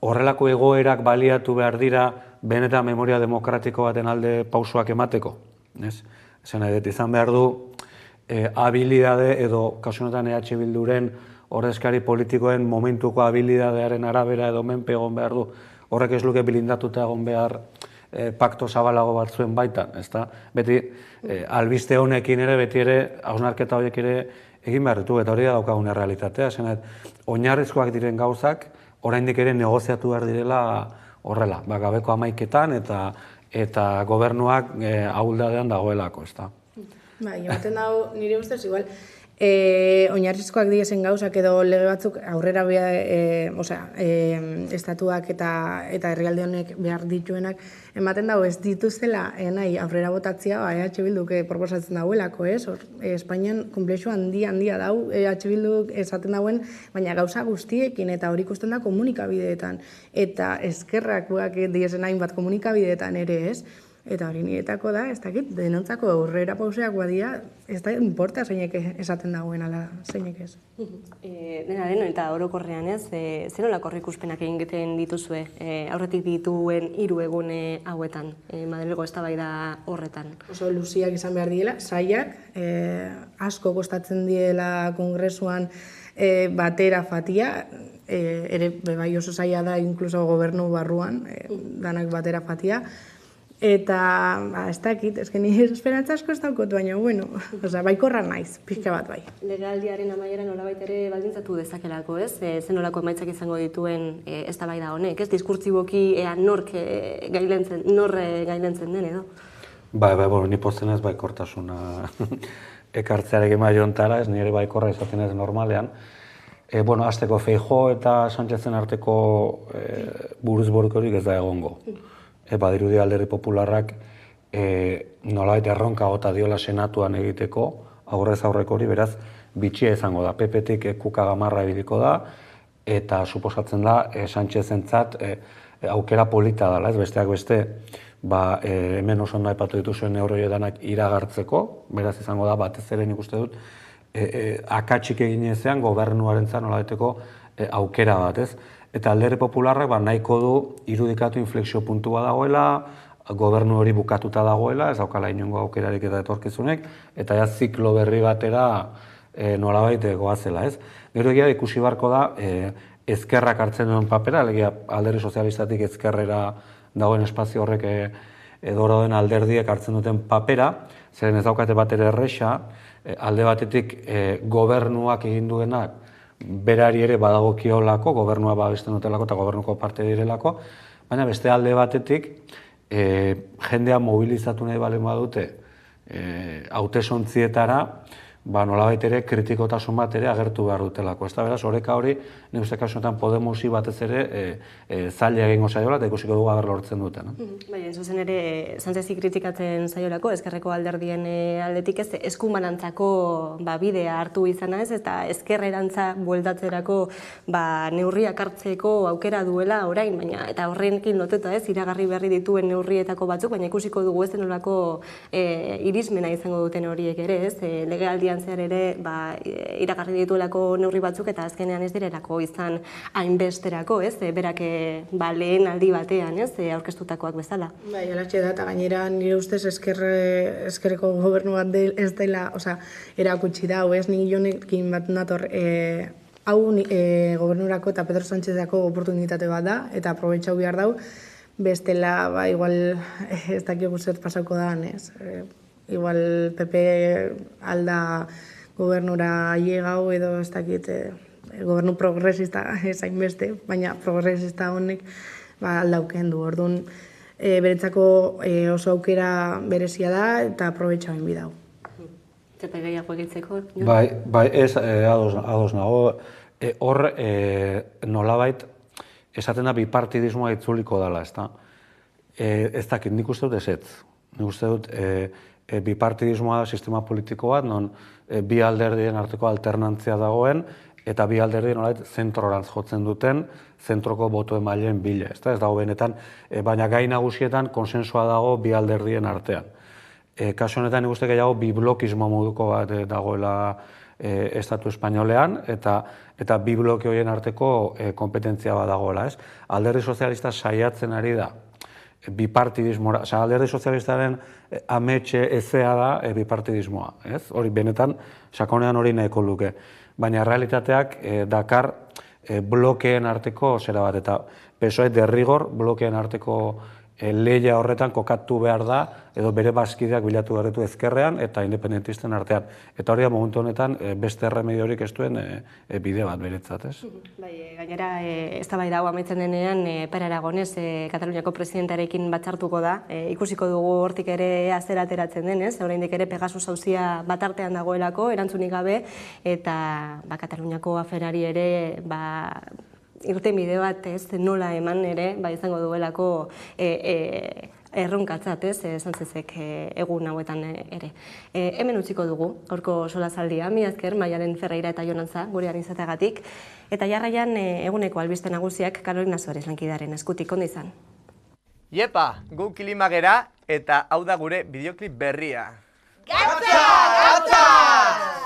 horrelako egoerak baliatu behar dira benetan Memoria Demokratiko baten alde pausoak emateko, ez? Izan behar du, habilidade edo, kasu honetan EH Bilduren ordezkari politikoen momentuko habilidadearen arabera edo menpe egon behar du, horrek ez luke bilindatuta egon behar pakto zabalago batzuen baitan, ezta? Beti, albiste honekin ere, beti ere, hausnarketa horiek ere egin behar ditu, eta hori da daukagune realitatea, oinarrizkoak diren gauzak, oraindik ere negoziatu behar direla horrela, gabeko amaiketan eta gobernuak ahuldadean dagoelako, ezta? Bai, ematen dago, nire ustez, igual, oinarrizkoak diezen gauzak edo lege batzuk aurrera estatuak eta herrialde honek behar dituenak ematen dago ez dituzela nahi aurrera botatzea EH Bilduk proposatzen dauelako, ez? Espainian konplexu handia dau EH Bilduk esaten dauen, baina gauza guztiekin eta hori ikusten da komunikabideetan eta eskerrak diezen hainbat komunikabideetan ere, ez? Eta hori niretako da, ez dakit, denontzako aurrera pauseak badia, ez da importa zeinek esaten dagoen ala zeinek ez. Dena den, eta orokorrean ez, zer nolako ikuspenak egiten dituzue aurretik dituen 3 egun hauetan, Madrilgo eztabaida horretan? Oso luziak izan behar diela, saiak, asko kostatzen diela kongresuan batera fatia, ere bai oso zaila da inkluso gobernu barruan, danak batera fatia, eta, ez dakit, nire esperantza asko ez daukot, baina, baikorra naiz, pixka bat bai. Legaldiaren amaiera nolabait ere baldintzatu dezakelako, ez? Zenolako emaitzak izango dituen eztabaida honek, ez? Diskurtsiboki nor gailentzen den edo? Ni pozten ez baikortasuna ekartzearekin maiontara, ez nire baikorra izaten ez normalean. Azteko Feijóo eta Sánchezen arteko buruz-burukorik ez da egongo. Badirudi Alderdi Popularrak nolabait erronka gota diola senatuan egiteko, aurrez aurreko hori, beraz, bitxia izango da. PP-tik kuka gamarra ibiliko da, eta suposatzen da Sánchezentzat aukera polita dela, ez besteak beste, hemen oso ondo aipatu dituzuen neurrioetanak iragartzeko, beraz izango da, batez ere nik uste dut, akatsik egin ezean gobernuarentzat nolabaiteko aukera bat, ez? Eta Alderdi Popularrak nahiko du irudikatu inflexio puntua dagoela, gobernu hori bukatuta dagoela, ez daukala inongo aukerarik eta etorkizunek, eta ziklo berri batera nolabait goazela, ez? Gero egia ikusi barko da, ezkerrak hartzen duen papera, alegia Alderdi Sozialistatik ezkerrera dagoen espazio horrek edora den alderdiek hartzen duten papera, zeren ez daukate bat ere erresa, alde batetik gobernuak egin duenak, berari ere badagokiolako, gobernua babesten dutelako eta gobernuko parte direlako, baina beste alde batetik jendea mobilizatu nahi balen badute hautesontzietara, nolabait ere kritikotasun bat ere agertu behar dutelako. Ez da, beraz, oreka hori, nik uste kasunetan Podemosi batez ere zaila egingo zaiola, eta ikusiko dugu aber lortzen duten. Bai, zuzen ere, Sanchezi kritikatzen zaiolako, ezkerreko alderdien aldetik ez, eskumanantzako bidea hartu izana ez, eta ezkerrerantza bueltatzerako neurriak hartzeko aukera duela orain, baina eta horrenekin lotuta ez, iragarri berri dituen neurrietako batzuk, baina ikusiko dugu ez denolako irismena izango duten horiek ere ez, legealdian zehar ere iragarri dituelako neurri batzuk eta azkenean ez direlako izan hainbesterako, ez? Berak lehen aldi batean, ez? Aurkeztutakoak bezala. Bai, alatxe da, eta gainera nire ustez ezkerreko gobernu bat ez dela, erakutsi da, ez? Ni jonekin bat nator, hau gobernurako eta Pedro Sánchezako oportunitate bat da, eta aprobetxau behar dau, bestela, igual ez dakigu zer pasauko da, ez? Igual PP alda gobernura llegau edo ez dakit gobernu progresista ezain beste, baina progresista honek aldauken du. Orduan, beretzako oso aukera berezia da eta aprobetxauen bidau. Zepe gehiago egitzeko? Bai, ez ados nago. Hor, nolabait, esaten da bipartidismoa itzuliko dela, ez da? Ez dakit, nik uste dut ezetz. Nik uste dut bipartidismoa da sistema politiko bat, non bi alderdien arteko alternantzia dagoen, eta bi alderdien nolait zentrorantz jotzen duten, zentroko boto emaileen bile. Ez dago benetan, baina gai nagusietan konsensua dago bi alderdien artean. Kasu honetan nik uste gehiago bi blokismo moduko bat dagoela Estatu Espainolean, eta bi bloke horien arteko kompetentzia bat dagoela. Alderdi sozialista saiatzen ari da, bipartidismoa, alderdi sozialistaren ametxe ezea da bipartidismoa, ez? Hori benetan, sakonean hori nahiko luke. Baina realitateak dakar blokeen arteko zera bat, eta PSOE derrigor blokeen arteko lehia horretan kokatu behar da, edo bere bazkideak bilatu behar ditu ezkerrean eta independentisten artean. Eta hori da momentu honetan beste erremediorik ez duen bide bat beretzat, ez? Bai, gainera, eztabaida hau amaitzen denean, Pere Aragonez, Kataluniako presidentearekin batzartuko da. Ikusiko dugu hortik ere zer ateratzen denez, oraindik ere Pegasus auzia bat artean dagoelako, erantzunik gabe, eta Kataluniako aferari ere irtenbide bat nola eman ere, izango duelako erronkatzat, Sanchezek egun hauetan ere. Hemen utziko dugu, gaurko solazaldia, mila esker, Maialen Ferreira eta Jonantza, gurean izateagatik, eta jarraian eguneko albiste nagusiak Karolina Suarez lankidaren eskutik, ondo izan. Iepa, gu Kilimagera eta hau da gure bideoklip berria. Gatza! Gatza!